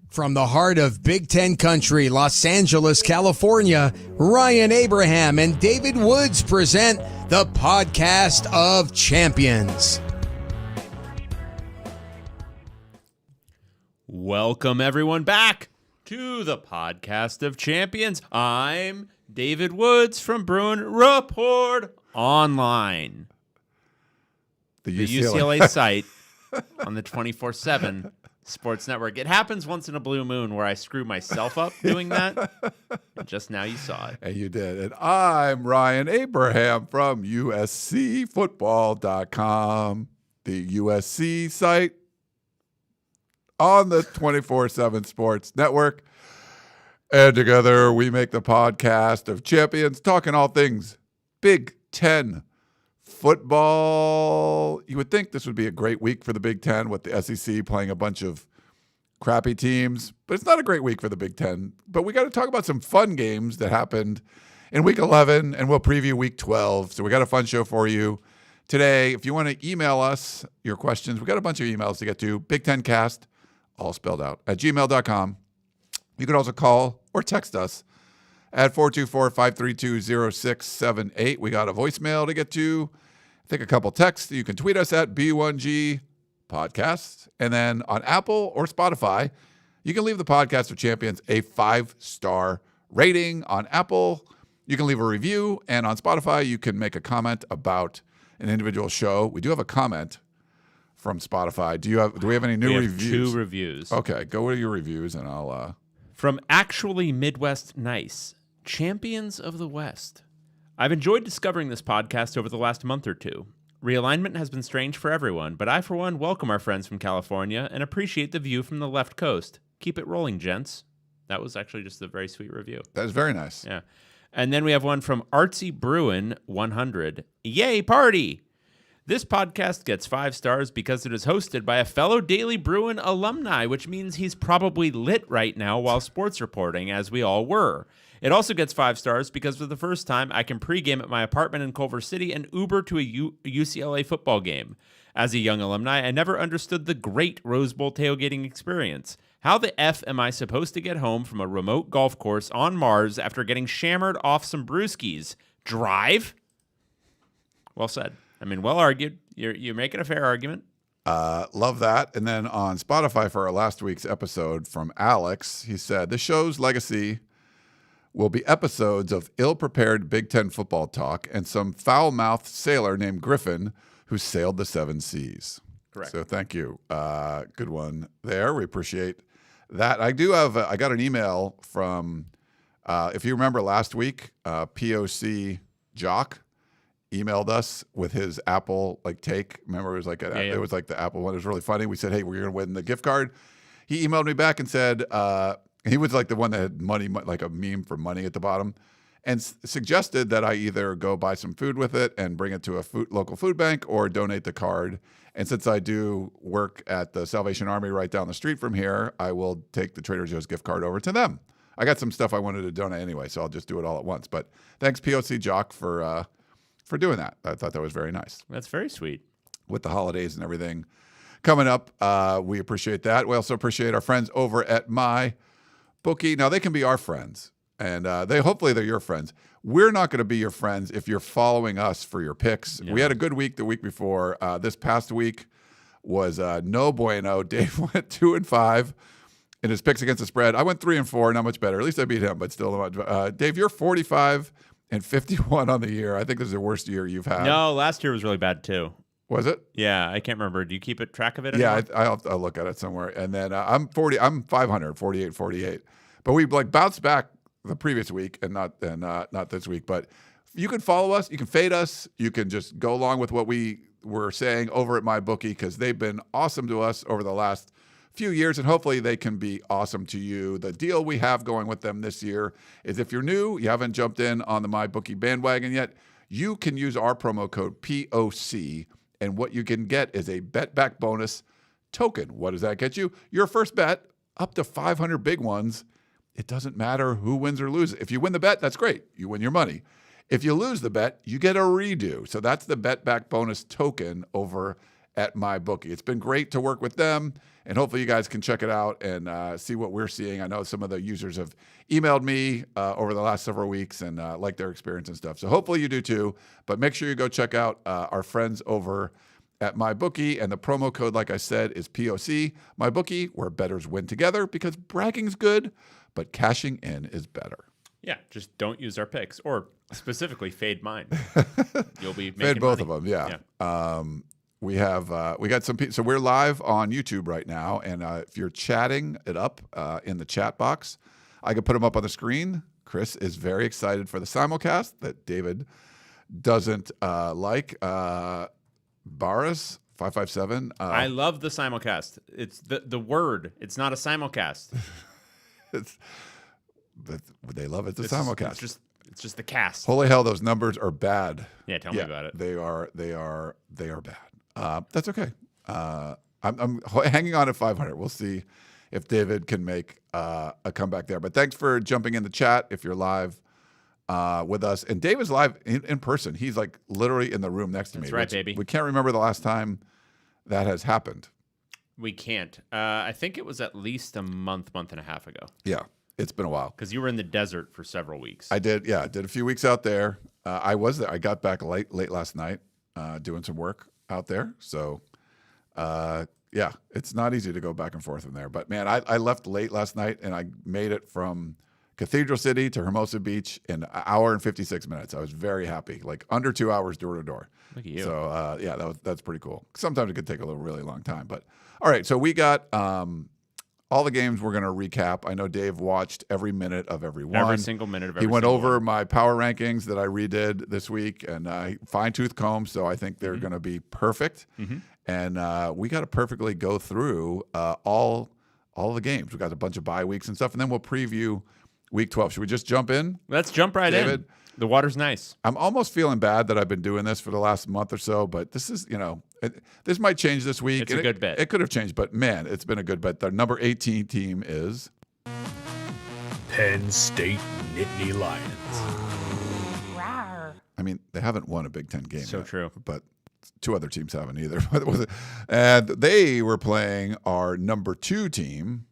From the heart of Big Ten country, Los Angeles, California, Ryan Abraham and David Woods present the Podcast of Champions. Welcome, everyone, back to the Podcast of Champions. I'm David Woods from Bruin Report Online, the UCLA site on the 24/7 Sports Network. It happens once in a blue moon where I screw myself up doing that, and just now you saw it. And you did. And I'm Ryan Abraham from USCFootball.com, the USC site on the 24/7 Sports Network. And together we make the Podcast of Champions, talking all things Big Ten football. You would think this would be a great week for the Big Ten with the SEC playing a bunch of crappy teams, but it's not a great week for the Big Ten. But we got to talk about some fun games that happened in Week 11, and we'll preview Week 12. So we got a fun show for you today. If you want to email us your questions, we got a bunch of emails to get to. Big Ten Cast, all spelled out, at gmail.com. You can also call or text us at 424-532-0678. We got a voicemail to get to. I think a couple texts. You can tweet us at B1G Podcast. And then on Apple or Spotify, you can leave the Podcast of Champions a 5-star rating. On Apple, you can leave a review. And on Spotify, you can make a comment about an individual show. We do have a comment from Spotify. Do we have any new reviews? 2 reviews. Okay, go to your reviews and I'll... From Actually Midwest Nice, Champions of the West. I've enjoyed discovering this podcast over the last month or two. Realignment has been strange for everyone, but I, for one, welcome our friends from California and appreciate the view from the left coast. Keep it rolling, gents. That was actually just a very sweet review. That is very nice. Yeah. And then we have one from Artsy Bruin 100. Yay, party! This podcast gets 5 stars because it is hosted by a fellow Daily Bruin alumni, which means he's probably lit right now while sports reporting, as we all were. It also gets 5 stars because for the first time, I can pregame at my apartment in Culver City and Uber to a UCLA football game. As a young alumni, I never understood the great Rose Bowl tailgating experience. How the F am I supposed to get home from a remote golf course on Mars after getting shammered off some brewskis? Drive? Well said. I mean, well argued. You're making a fair argument. Love that. And then on Spotify for our last week's episode from Alex, he said, the show's legacy will be episodes of ill-prepared Big Ten football talk and some foul-mouthed sailor named Griffin who sailed the 7 seas. Correct. So thank you. Good one there. We appreciate that. I got an email from, if you remember last week, POC Jock emailed us with his Apple take. Remember, it was it was like the Apple one. It was really funny. We said, hey, we're going to win the gift card. He emailed me back and said, he was like the one that had money, like a meme for money at the bottom, and suggested that I either go buy some food with it and bring it to a local food bank or donate the card. And since I do work at the Salvation Army right down the street from here, I will take the Trader Joe's gift card over to them. I got some stuff I wanted to donate anyway, so I'll just do it all at once. But thanks, POC Jock, for doing that. I thought that was very nice. That's very sweet. With the holidays and everything coming up, we appreciate that. We also appreciate our friends over at MyBookie. Now, they can be our friends, and hopefully they're your friends. We're not going to be your friends if you're following us for your picks. Yeah. We had a good week the week before. This past week was no bueno. Dave went 2-5 in his picks against the spread. I went 3-4, not much better. At least I beat him, but still not much. Dave, you're 45-51 on the year. I think this is the worst year you've had. No, last year was really bad too. Was it? Yeah, I can't remember. Do you keep track of it anymore? Yeah, I'll look at it somewhere. And then I'm 500, 48. But we bounced back the previous week and not this week. But you can follow us. You can fade us. You can just go along with what we were saying over at MyBookie because they've been awesome to us over the last few years, and hopefully they can be awesome to you. The deal we have going with them this year is if you're new, you haven't jumped in on the MyBookie bandwagon yet, you can use our promo code POC, and what you can get is a bet back bonus token. What does that get you? Your first bet, up to 500 big ones. It doesn't matter who wins or loses. If you win the bet, that's great. You win your money. If you lose the bet, you get a redo. So that's the bet back bonus token over at MyBookie. It's been great to work with them, and hopefully you guys can check it out and see what we're seeing. I know some of the users have emailed me over the last several weeks and like their experience and stuff. So hopefully you do too, but make sure you go check out our friends over at MyBookie, and the promo code, like I said, is POC. MyBookie, where bettors win together, because bragging's good, but cashing in is better. Yeah, just don't use our picks, or specifically fade mine. You'll be making Fade both money. of them, yeah. We got some people. So we're live on YouTube right now, and if you're chatting it up in the chat box, I can put them up on the screen. Chris is very excited for the simulcast that David doesn't like. Baris 557. I love the simulcast. It's the word. It's not a simulcast. They love it. It's a simulcast. It's just the cast. Holy hell, those numbers are bad. Yeah, tell me about it. They are bad. That's okay. I'm hanging on at 500. We'll see if David can make a comeback there. But thanks for jumping in the chat if you're live with us. And David's live in person. He's like literally in the room next to me. That's right, baby. We can't remember the last time that has happened. We can't. I think it was at least a month and a half ago. Yeah, it's been a while. Because you were in the desert for several weeks. I did. Yeah, I did a few weeks out there. I was there. I got back late last night doing some work out there. So, yeah, it's not easy to go back and forth from there. But, man, I left late last night, and I made it from Cathedral City to Hermosa Beach in an hour and 56 minutes. I was very happy, like under 2 hours door to door. Look at you. So, yeah, that's pretty cool. Sometimes it could take a really long time. But, all right, so we got all the games we're going to recap. I know Dave watched every minute of every one. Every single minute of every He went single over one. my power rankings that I redid this week, and fine-tooth comb, so I think they're going to be perfect. And we got to perfectly go through all the games. We got a bunch of bye weeks and stuff, and then we'll preview Week 12. Should we just jump in? Let's jump right David? in. The water's nice. I'm almost feeling bad that I've been doing this for the last month or so, but this is, this might change this week. It's a good bet. It could have changed, but man, it's been a good bet. The number 18 team is Penn State Nittany Lions. I mean, they haven't won a Big Ten game So yet, true. but two other teams haven't either. And they were playing our number 2 team,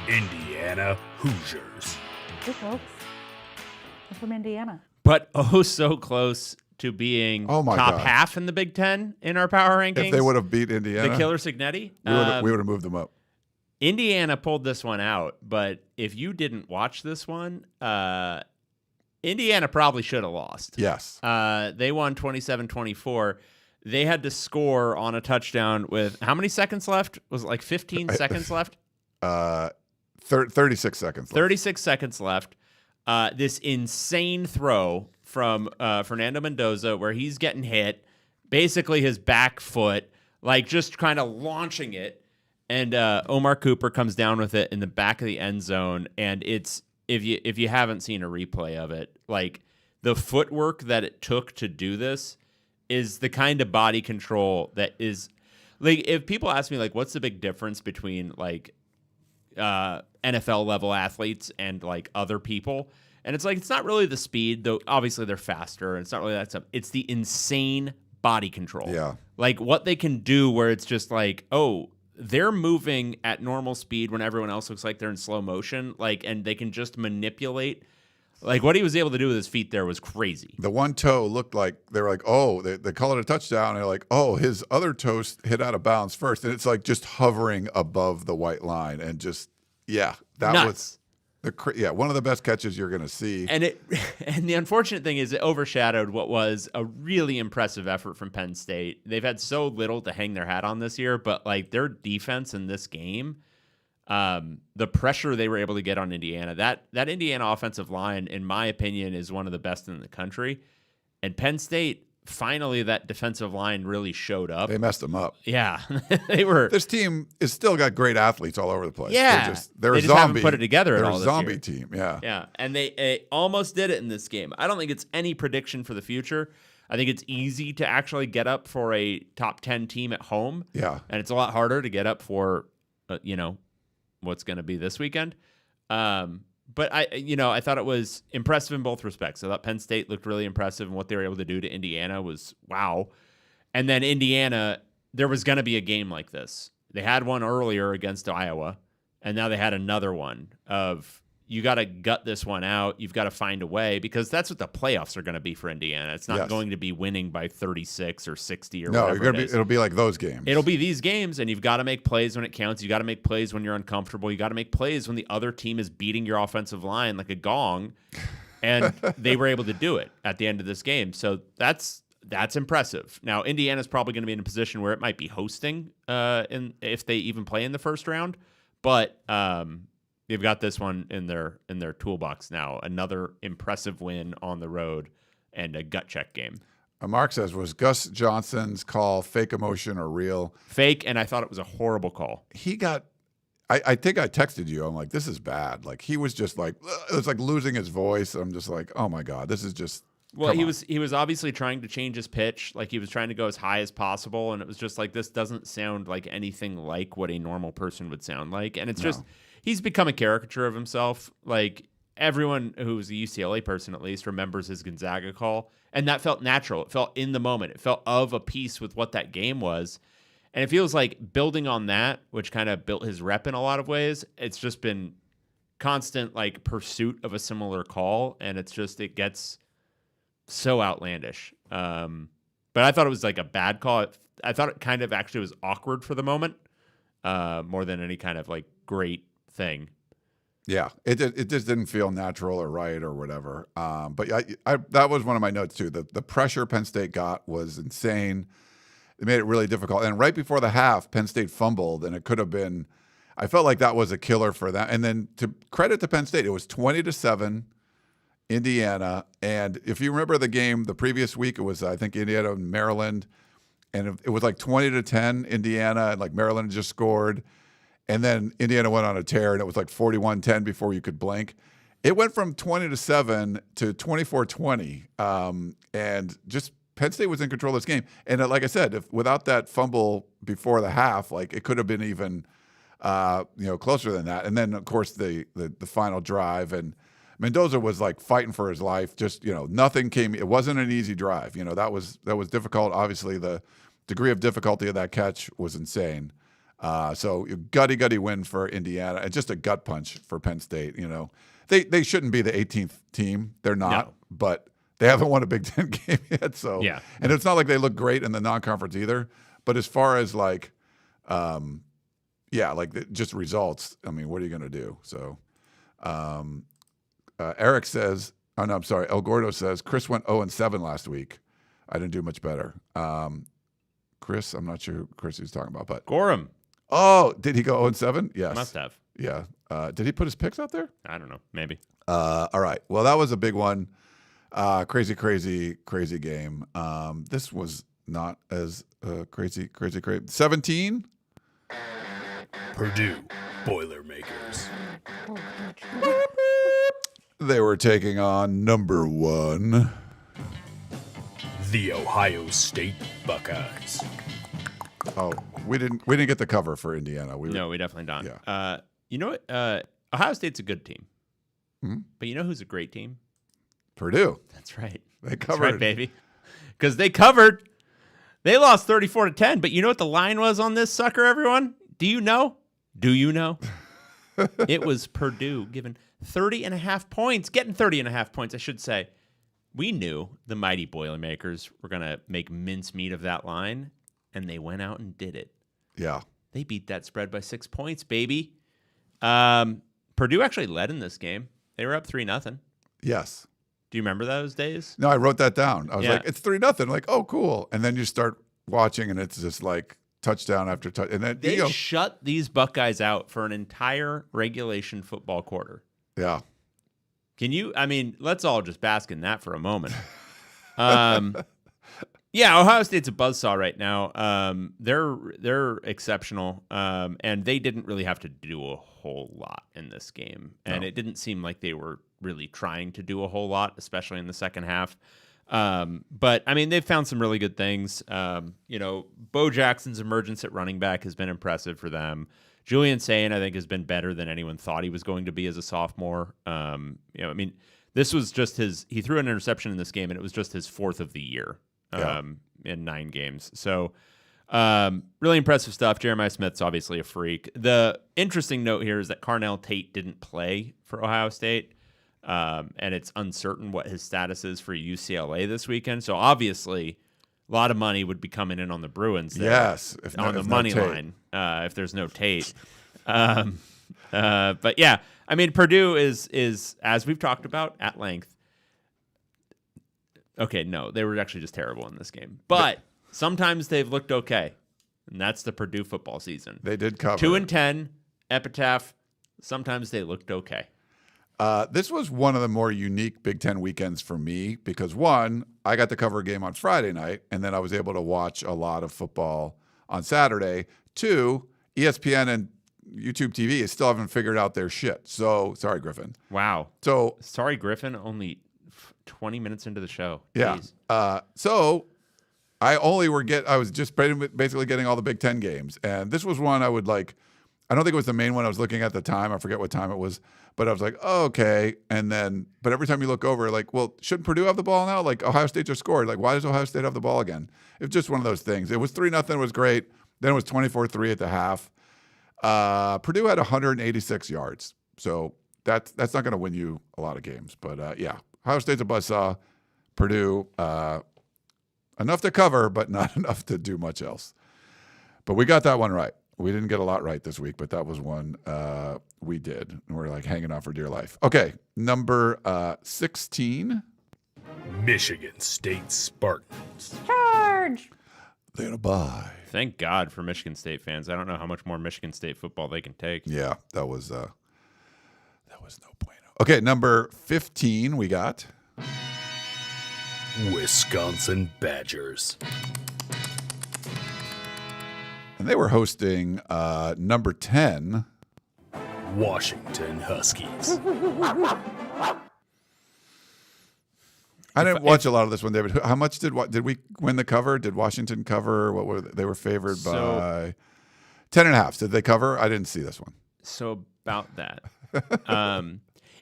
Indiana Hoosiers. Hey, folks. I'm from Indiana. But oh so close to being Oh, my top God. half in the Big Ten in our power rankings. if they would have beat Indiana, the Killer Signetti. we would have moved them up. Indiana pulled this one out, but if you didn't watch this one, Indiana probably should have lost. Yes. They won 27-24. They had to score on a touchdown with how many seconds left? Was it like 15 seconds left? 36 seconds left. 36 seconds left. This insane throw from Fernando Mendoza where he's getting hit, basically his back foot, like just kind of launching it. And Omar Cooper comes down with it in the back of the end zone. And it's, if you haven't seen a replay of it, like the footwork that it took to do this is the kind of body control that is, like, if people ask me, like, what's the big difference between, like, NFL level athletes and like other people, and it's like, it's not really the speed, though obviously they're faster, and it's not really that stuff. It's the insane body control. Yeah. Like what they can do where it's just like, oh, they're moving at normal speed when everyone else looks like they're in slow motion, like, and they can just manipulate. Like what he was able to do with his feet there was crazy. The one toe looked like they were like, oh, they call it a touchdown. And they're like, oh, his other toe hit out of bounds first. And it's like just hovering above the white line. And just, yeah, that Nuts. was one of the best catches you're going to see. And the unfortunate thing is it overshadowed what was a really impressive effort from Penn State. They've had so little to hang their hat on this year, but like their defense in this game, the pressure they were able to get on Indiana, that Indiana offensive line, in my opinion, is one of the best in the country. And Penn State, finally, that defensive line really showed up. They messed them up. Yeah, they were. This team is still got great athletes all over the place. Yeah, they're they a just haven't zombie. put it together at They're all a this zombie year. team. Yeah. Yeah, and they almost did it in this game. I don't think it's any prediction for the future. I think it's easy to actually get up for a top 10 team at home. Yeah. And it's a lot harder to get up for, what's going to be this weekend. But I thought it was impressive in both respects. I thought Penn State looked really impressive, and what they were able to do to Indiana was wow. And then Indiana there was going to be a game like this. They had one earlier against Iowa, and now they had another one of you got to gut this one out. You've got to find a way, because that's what the playoffs are going to be for Indiana. It's not going to be winning by 36 or 60 or whatever it is. It'll be like those games. It'll be these games, and you've got to make plays when it counts. You got to make plays when you're uncomfortable. You got to make plays when the other team is beating your offensive line like a gong, and they were able to do it at the end of this game. So that's impressive. Now, Indiana's probably going to be in a position where it might be hosting if they even play in the first round, but they've got this one in their toolbox now. Another impressive win on the road and a gut check game. Mark says, was Gus Johnson's call fake emotion or real? Fake, and I thought it was a horrible call. He got I think I texted you. I'm like, this is bad. Like, he was just like, it was like losing his voice. I'm just like, oh my God, this is just. Well, he was obviously trying to change his pitch. Like, he was trying to go as high as possible, and it was just like, this doesn't sound like anything like what a normal person would sound like. And it's just, he's become a caricature of himself. Like, everyone who's a UCLA person, at least, remembers his Gonzaga call, and that felt natural. It felt in the moment. It felt of a piece with what that game was. And it feels like building on that, which kind of built his rep in a lot of ways, it's just been constant, like, pursuit of a similar call, and it's just, it gets so outlandish. But I thought it was like a bad call. I thought it kind of actually was awkward for the moment, more than any kind of like great thing. Yeah, it just didn't feel natural or right or whatever. But I that was one of my notes too. The pressure Penn State got was insane. It made it really difficult. And right before the half, Penn State fumbled, and it could have been. I felt like that was a killer for them. And then to credit to Penn State, it was 20-7. Indiana, and if you remember the game the previous week, it was I think Indiana and Maryland, and it was like 20-10 Indiana, and like Maryland just scored, and then Indiana went on a tear, and it was like 41-10 before you could blink. It went from 20-7 to 24-20, and just Penn State was in control of this game. And like I said, without that fumble before the half, like it could have been even closer than that. And then of course the final drive, and Mendoza was like fighting for his life. Just, nothing came. It wasn't an easy drive. That was difficult. Obviously, the degree of difficulty of that catch was insane. So gutty win for Indiana, and just a gut punch for Penn State. They shouldn't be the 18th team. They're not, but they haven't won a Big Ten game yet. So yeah, and it's not like they look great in the non-conference either. But as far as like, just results. I mean, what are you going to do? So. Eric says, El Gordo says, Chris went 0-7 last week. I didn't do much better. Chris, I'm not sure who Chris is talking about, but. Gorham. Oh, did he go 0-7? Yes. Must have. Yeah. Did he put his picks out there? I don't know. Maybe. All right. Well, that was a big one. Crazy game. This was not as crazy. 17? Purdue Boilermakers. They were taking on number 1. The Ohio State Buckeyes. Oh, we didn't get the cover for Indiana. No, we definitely don't. Yeah. You know what? Ohio State's a good team. Mm-hmm. But you know who's a great team? Purdue. That's right. They covered. That's right, baby. Because they covered. They lost 34-10. But you know what the line was on this sucker, everyone? Do you know? It was Purdue given 30.5 points, getting 30.5 points, I should say. We knew the mighty Boilermakers were going to make mincemeat of that line, and they went out and did it. Yeah. They beat that spread by 6 points, baby. Purdue actually led in this game. They were up 3-0. Yes. Do you remember those days? No, I wrote that down. I was like, it's 3-0. Like, oh, cool. And then you start watching, and it's just like touchdown after touchdown. And then they shut these Buckeyes out for an entire regulation football quarter. Yeah. Can you, let's all just bask in that for a moment. Yeah, Ohio State's a buzzsaw right now. They're exceptional, and they didn't really have to do a whole lot in this game. And It didn't seem like they were really trying to do a whole lot, especially in the second half. But, they've found some really good things. Bo Jackson's emergence at running back has been impressive for them. Julian Sayin, I think, has been better than anyone thought he was going to be as a sophomore. This was just he threw an interception in this game, and it was just his 4th of the year in 9 games. So Really impressive stuff. Jeremiah Smith's obviously a freak. The interesting note here is that Carnell Tate didn't play for Ohio State, and it's uncertain what his status is for UCLA this weekend. So obviously, a lot of money would be coming in on the Bruins there. Yes, on the money line if there's no Tate. But yeah, I mean, Purdue is as we've talked about at length. Okay, no, they were actually just terrible in this game. But sometimes they've looked okay, and that's the Purdue football season. They did cover 2-10, epitaph. Sometimes they looked okay. This was one of the more unique Big Ten weekends for me because, one, I got to cover a game on Friday night, and then I was able to watch a lot of football on Saturday. Two, ESPN and YouTube TV still haven't figured out their shit. So, sorry, Griffin. Wow. So, sorry, Griffin, only 20 minutes into the show. Yeah. So I was just basically getting all the Big Ten games. And this was one I would like. I don't think it was the main one I was looking at the time. I forget what time it was, but I was like, oh, okay. And then, but every time you look over, like, well, shouldn't Purdue have the ball now? Like, Ohio State just scored. Like, why does Ohio State have the ball again? It was just one of those things. It was 3-0. It was great. Then it was 24-3 at the half. Purdue had 186 yards. So that's not going to win you a lot of games. But yeah, Ohio State's a buzzsaw. Purdue, enough to cover, but not enough to do much else. But we got that one right. We didn't get a lot right this week, but that was one we did. And we're like hanging on for dear life. Okay, number 16. Michigan State Spartans. Charge! They're going to buy. Thank God for Michigan State fans. I don't know how much more Michigan State football they can take. Yeah, that was no bueno. Okay, number 15 we got. Wisconsin Badgers. And they were hosting number 10. Washington Huskies. I didn't watch a lot of this one, David. How much did we win the cover? Did Washington cover? What were they were favored by 10.5. Did they cover? I didn't see this one. So about that.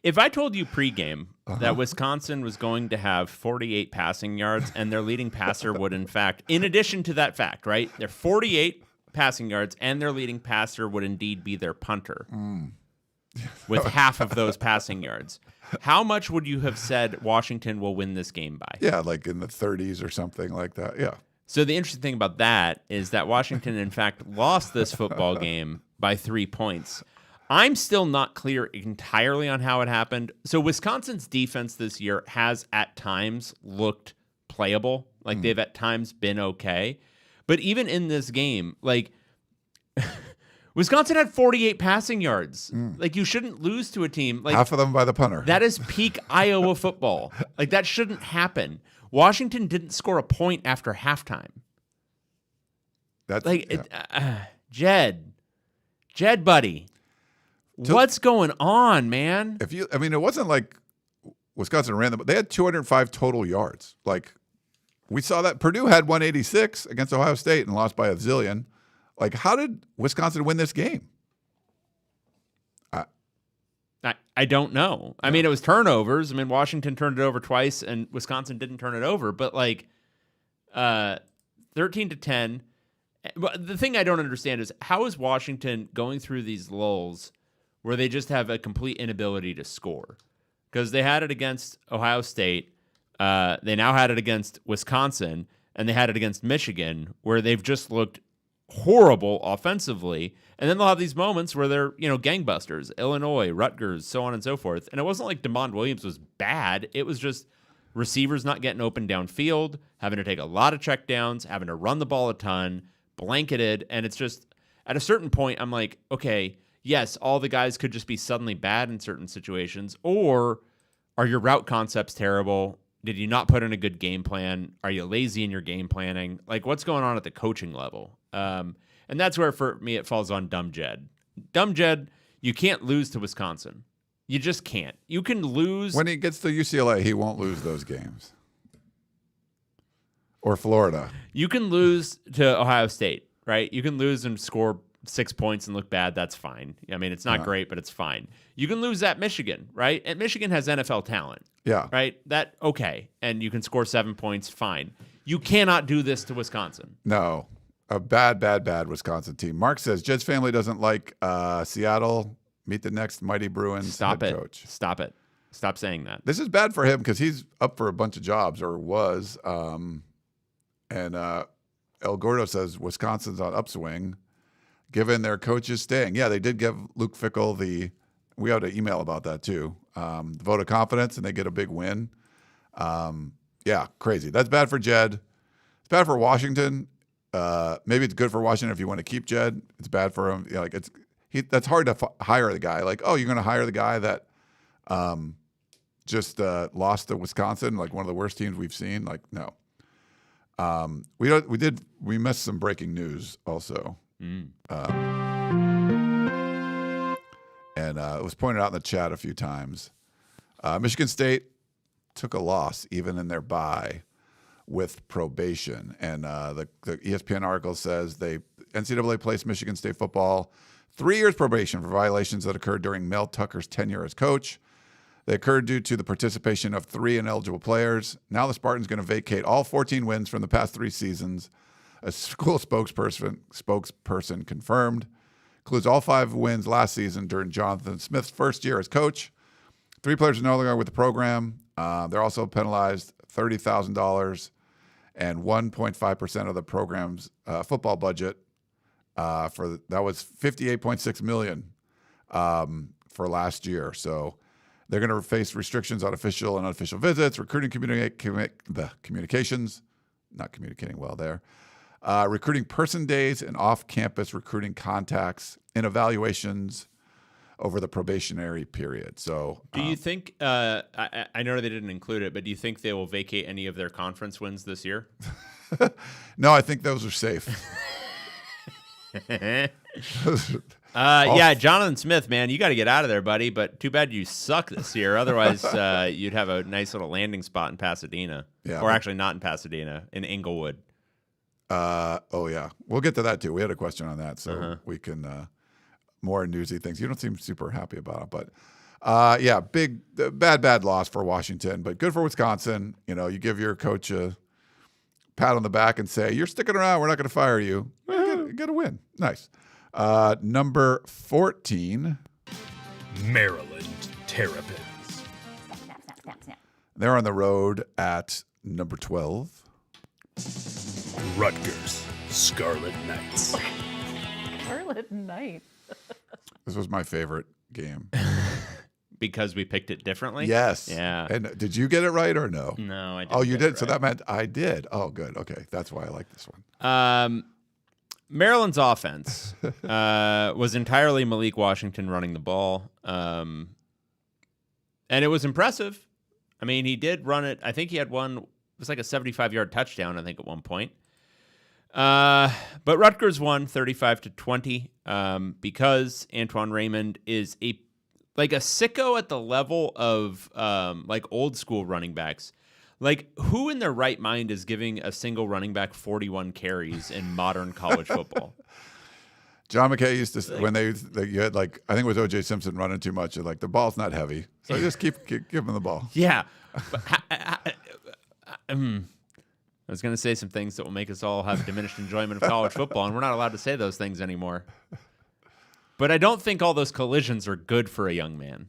If I told you pregame that Wisconsin was going to have 48 passing yards and their leading passer would, in fact, in addition to that fact, right, they're 48 passing yards and their leading passer would indeed be their punter with half of those passing yards. How much would you have said Washington will win this game by? Yeah, like in the 30s or something like that. Yeah. So the interesting thing about that is that Washington, in fact, lost this football game by 3 points. I'm still not clear entirely on how it happened. So Wisconsin's defense this year has at times looked playable. Like they've at times been okay. But even in this game, like Wisconsin had 48 passing yards. Like you shouldn't lose to a team. Like half of them by the punter. That is peak Iowa football. Like that shouldn't happen. Washington didn't score a point after halftime. That's like Jedd, buddy. What's going on, man? It wasn't like Wisconsin ran them. They had 205 total yards. Like we saw that Purdue had 186 against Ohio State and lost by a zillion. Like, how did Wisconsin win this game? I don't know. I mean, it was turnovers. I mean, Washington turned it over twice, and Wisconsin didn't turn it over. But like, 13-10. But the thing I don't understand is how is Washington going through these lulls where they just have a complete inability to score? Because they had it against Ohio State, they now had it against Wisconsin, and they had it against Michigan, where they've just looked horrible offensively. And then they'll have these moments where they're, gangbusters, Illinois, Rutgers, so on and so forth. And it wasn't like DeMond Williams was bad. It was just receivers not getting open downfield, having to take a lot of checkdowns, having to run the ball a ton, blanketed. And it's just, at a certain point, I'm like, okay, yes, all the guys could just be suddenly bad in certain situations. Or are your route concepts terrible? Did you not put in a good game plan? Are you lazy in your game planning? Like, what's going on at the coaching level? And that's where, for me, it falls on dumb Jedd. Dumb Jedd, you can't lose to Wisconsin. You just can't. You can lose. When he gets to UCLA, he won't lose those games. Or Florida. You can lose to Ohio State, right? You can lose and score 6 points and look bad. That's fine. I mean, it's not great, but it's fine. You can lose at Michigan, right? And Michigan has NFL talent. Yeah. Right? Okay. And you can score 7 points, fine. You cannot do this to Wisconsin. No. A bad Wisconsin team. Mark says Jedd's family doesn't like Seattle. Meet the next mighty Bruins head coach. Stop it. Stop saying that. This is bad for him because he's up for a bunch of jobs, or was. And El Gordo says Wisconsin's on upswing, given their coaches staying. Yeah, they did give Luke Fickell we had an email about that too, the vote of confidence, and they get a big win. Yeah, crazy. That's bad for Jedd. It's bad for Washington. Maybe it's good for Washington if you want to keep Jedd. It's bad for him. That's hard to hire the guy. Like, oh, you're going to hire the guy that just lost to Wisconsin, like one of the worst teams we've seen. Like, no. We missed some breaking news also. And it was pointed out in the chat a few times. Michigan State took a loss even in their bye with probation. And the ESPN article says NCAA placed Michigan State football 3 years probation for violations that occurred during Mel Tucker's tenure as coach. They occurred due to the participation of 3 ineligible players. Now the Spartans going to vacate all 14 wins from the past 3 seasons. A school spokesperson confirmed. Includes all 5 wins last season during Jonathan Smith's first year as coach. 3 players are no longer with the program. They're also penalized $30,000 and 1.5% of the program's football budget. That was $58.6 million for last year. So they're going to face restrictions on official and unofficial visits, recruiting communications, not communicating well there, recruiting person days and off-campus recruiting contacts and evaluations over the probationary period. So, do you think? I know they didn't include it, but do you think they will vacate any of their conference wins this year? No, I think those are safe. Yeah, Jonathan Smith, man, you got to get out of there, buddy. But too bad you suck this year. Otherwise, you'd have a nice little landing spot in Pasadena. Yeah, or actually not in Pasadena, in Inglewood. Oh yeah, we'll get to that too. We had a question on that, so we can more newsy things. You don't seem super happy about it, but yeah, bad loss for Washington, but good for Wisconsin. You know, you give your coach a pat on the back and say, "You're sticking around. We're not going to fire you. You got to win." Nice. Number 14, Maryland Terrapins. Snap. They're on the road at number 12. Rutgers Scarlet Knights. Scarlet Knight. This was my favorite game. Because we picked it differently? Yes. Yeah. And did you get it right or no? No, I didn't. Oh, you did? So right. that meant I did. Oh, good. Okay. That's why I like this one. Maryland's offense was entirely Malik Washington running the ball. And it was impressive. I mean, he did run it. I think he had one, it was like a 75-yard touchdown, I think, at one point. But Rutgers won 35-20 because Antoine Raymond is a sicko at the level of like old school running backs. Like, who in their right mind is giving a single running back 41 carries in modern college football? John McKay used to, when you had like, I think it was O.J. Simpson running too much, and like the ball's not heavy, so just give him the ball. Yeah. But, I was going to say some things that will make us all have diminished enjoyment of college football, and we're not allowed to say those things anymore. But I don't think all those collisions are good for a young man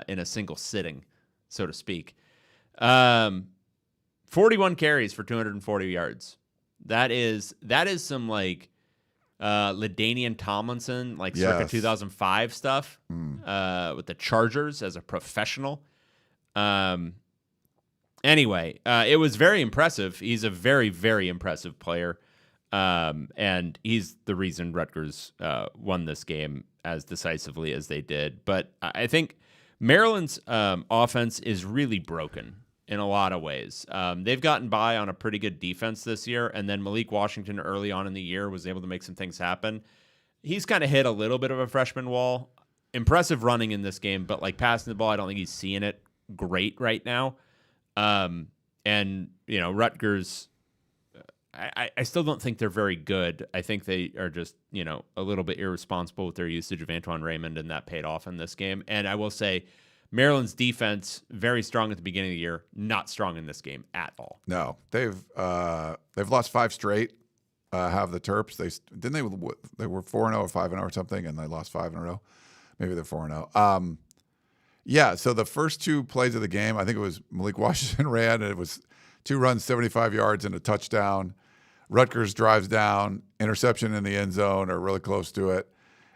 in a single sitting, so to speak. 41 carries for 240 yards. That is some like LaDainian Tomlinson, like circa 2005 stuff with the Chargers as a professional. Anyway, it was very impressive. He's a very, very impressive player. And he's the reason Rutgers won this game as decisively as they did. But I think Maryland's offense is really broken in a lot of ways. They've gotten by on a pretty good defense this year, and then Malik Washington early on in the year was able to make some things happen. He's kind of hit a little bit of a freshman wall. Impressive running in this game, but like passing the ball, I don't think he's seeing it great right now. And, you know, Rutgers, I still don't think they're very good. I think they are just, you know, a little bit irresponsible with their usage of Antoine Raymond, and that paid off in this game. And I will say, Maryland's defense, very strong at the beginning of the year, not strong in this game at all. No, they've lost 5 straight, have the Terps. They were 4-0 or 5-0 or something, and they lost 5 in a row. Maybe they're 4-0. Yeah. So the first two plays of the game, I think it was Malik Washington ran, and it was 2 runs, 75 yards, and a touchdown. Rutgers drives down, interception in the end zone or really close to it.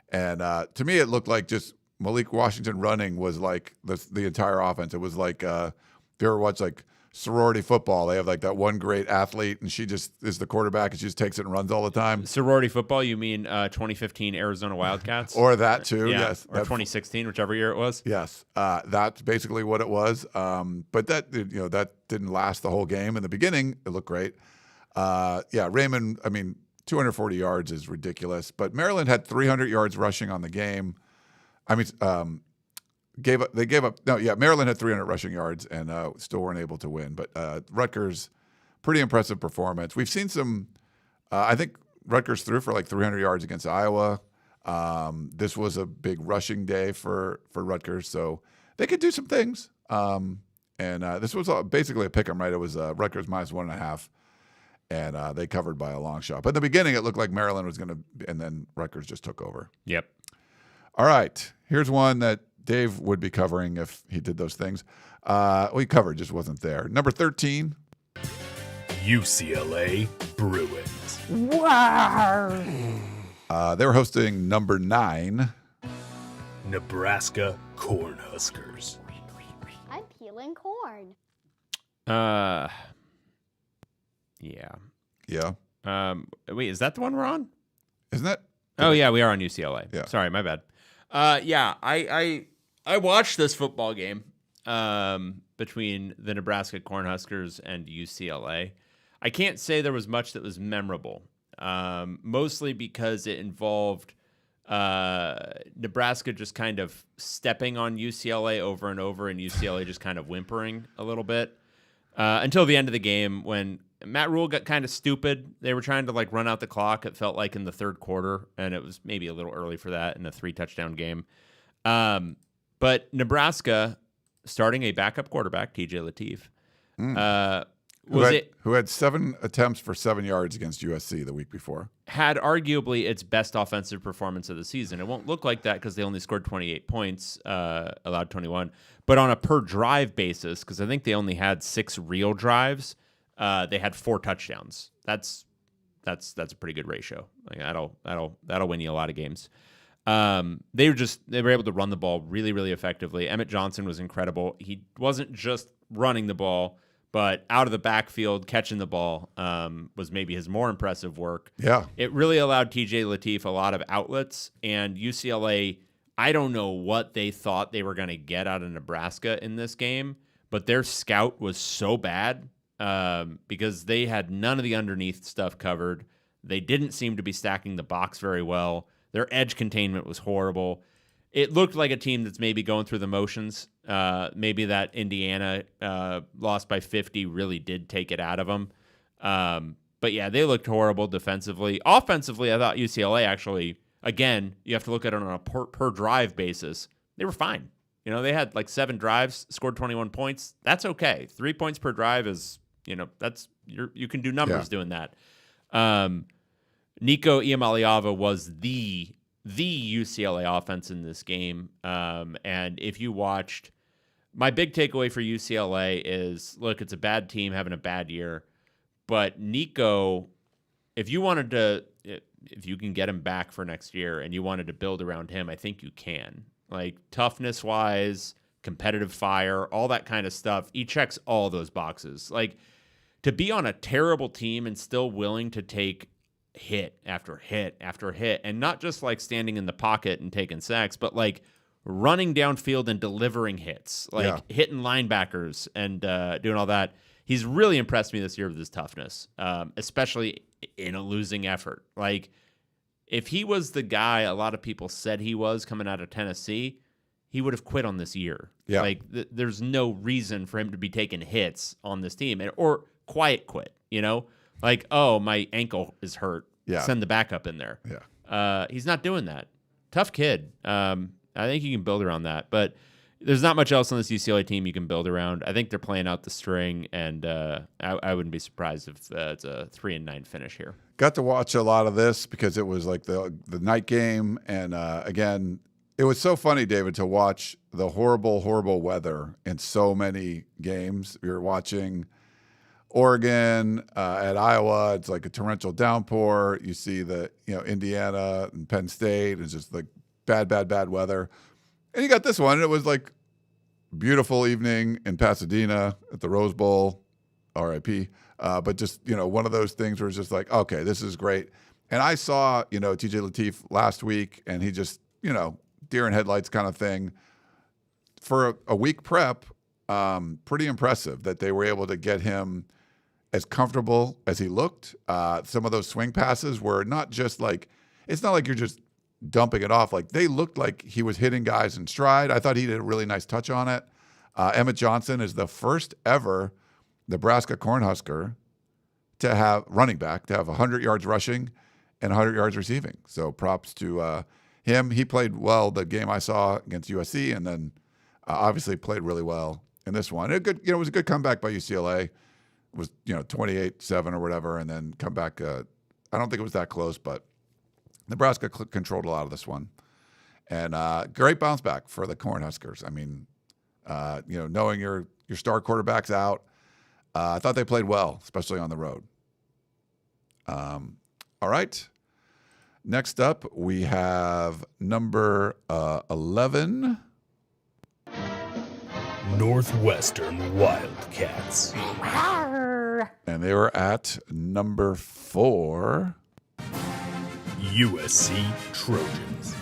And to me, it looked like just Malik Washington running was like the entire offense. It was like if you ever watch like sorority football, they have like that one great athlete, and she just is the quarterback, and she just takes it and runs all the time. Sorority football, you mean 2015 Arizona Wildcats? Or that too, yeah, yes. Or 2016, whichever year it was. Yes, that's basically what it was. But that that didn't last the whole game. In the beginning, it looked great. Raymond, 240 yards is ridiculous. But Maryland had 300 yards rushing on the game. Maryland had 300 rushing yards and still weren't able to win. But Rutgers, pretty impressive performance. We've seen some. I think Rutgers threw for like 300 yards against Iowa. This was a big rushing day for Rutgers, so they could do some things. And this was basically a pick 'em, right? It was Rutgers minus 1.5. And they covered by a long shot. But in the beginning, it looked like Maryland was going to, and then Rutgers just took over. Yep. All right. Here's one that Dave would be covering if he did those things. He covered, just wasn't there. Number 13. UCLA Bruins. Wow. They were hosting number 9. Nebraska Cornhuskers. I'm peeling corn. Yeah. Yeah. Wait, is that the one we're on? Isn't that? Oh yeah, we are on UCLA. Yeah. Sorry, my bad. I watched this football game between the Nebraska Cornhuskers and UCLA. I can't say there was much that was memorable. Mostly because it involved Nebraska just kind of stepping on UCLA over and over, and UCLA just kind of whimpering a little bit until the end of the game when Matt Rule got kind of stupid. They were trying to like run out the clock. It felt like in the third quarter, and it was maybe a little early for that in a 3-touchdown game. But Nebraska starting a backup quarterback, TJ Lateef, who had 7 attempts for 7 yards against USC the week before. Had arguably its best offensive performance of the season. It won't look like that because they only scored 28 points, allowed 21. But on a per drive basis, because I think they only had 6 real drives, they had 4 touchdowns. That's a pretty good ratio. Like that'll win you a lot of games. They were able to run the ball really, really effectively. Emmett Johnson was incredible. He wasn't just running the ball, but out of the backfield, catching the ball was maybe his more impressive work. Yeah. It really allowed TJ Lateef a lot of outlets, and UCLA, I don't know what they thought they were going to get out of Nebraska in this game, but their scout was so bad because they had none of the underneath stuff covered. They didn't seem to be stacking the box very well. Their edge containment was horrible. It looked like a team that's maybe going through the motions. Maybe that Indiana loss by 50 really did take it out of them. But yeah, they looked horrible defensively. Offensively, I thought UCLA actually, again, you have to look at it on a per drive basis. They were fine. You know, they had like 7 drives, scored 21 points. That's okay. 3 points per drive is, that's you can do numbers doing that. Nico Iamaleava was the UCLA offense in this game. And if you watched, my big takeaway for UCLA is, look, it's a bad team having a bad year. But Nico, if you can get him back for next year and you wanted to build around him, I think you can. Like toughness-wise, competitive fire, all that kind of stuff. He checks all those boxes. Like to be on a terrible team and still willing to take hit after hit after hit, and not just like standing in the pocket and taking sacks, but like running downfield and delivering hits, like hitting linebackers and doing all that. He's really impressed me this year with his toughness, especially in a losing effort. Like if he was the guy a lot of people said he was coming out of Tennessee, he would have quit on this year. Yeah. Like there's no reason for him to be taking hits on this team or quiet quit, Like, oh, my ankle is hurt. Yeah. Send the backup in there. Yeah. He's not doing that. Tough kid. I think you can build around that. But there's not much else on this UCLA team you can build around. I think they're playing out the string, and I wouldn't be surprised if it's a 3-9 finish here. Got to watch a lot of this because it was like the night game, and again, it was so funny, David, to watch the horrible weather in so many games. You're watching Oregon at Iowa; it's like a torrential downpour. You see Indiana and Penn State, it's just like bad weather. And you got this one, and it was like beautiful evening in Pasadena at the Rose Bowl, RIP. But just, one of those things where it's just like, okay, this is great. And I saw, TJ Lateef last week, and he just, deer in headlights kind of thing. For a week prep, pretty impressive that they were able to get him as comfortable as he looked. Some of those swing passes were not just like, it's not like you're just dumping it off. Like, they looked like he was hitting guys in stride. I thought he did a really nice touch on it. Emmett Johnson is the first ever Nebraska Cornhusker running back to have 100 yards rushing and 100 yards receiving. So props to him. He played well the game I saw against USC, and then obviously played really well in this one. It was a good comeback by UCLA. It was 28-7 or whatever, and then come back. I don't think it was that close, but Nebraska controlled a lot of this one, and great bounce back for the Cornhuskers. I mean, knowing your star quarterback's out, I thought they played well, especially on the road. All right. Next up, we have number 11. Northwestern Wildcats. And they were at number 4. USC Trojans.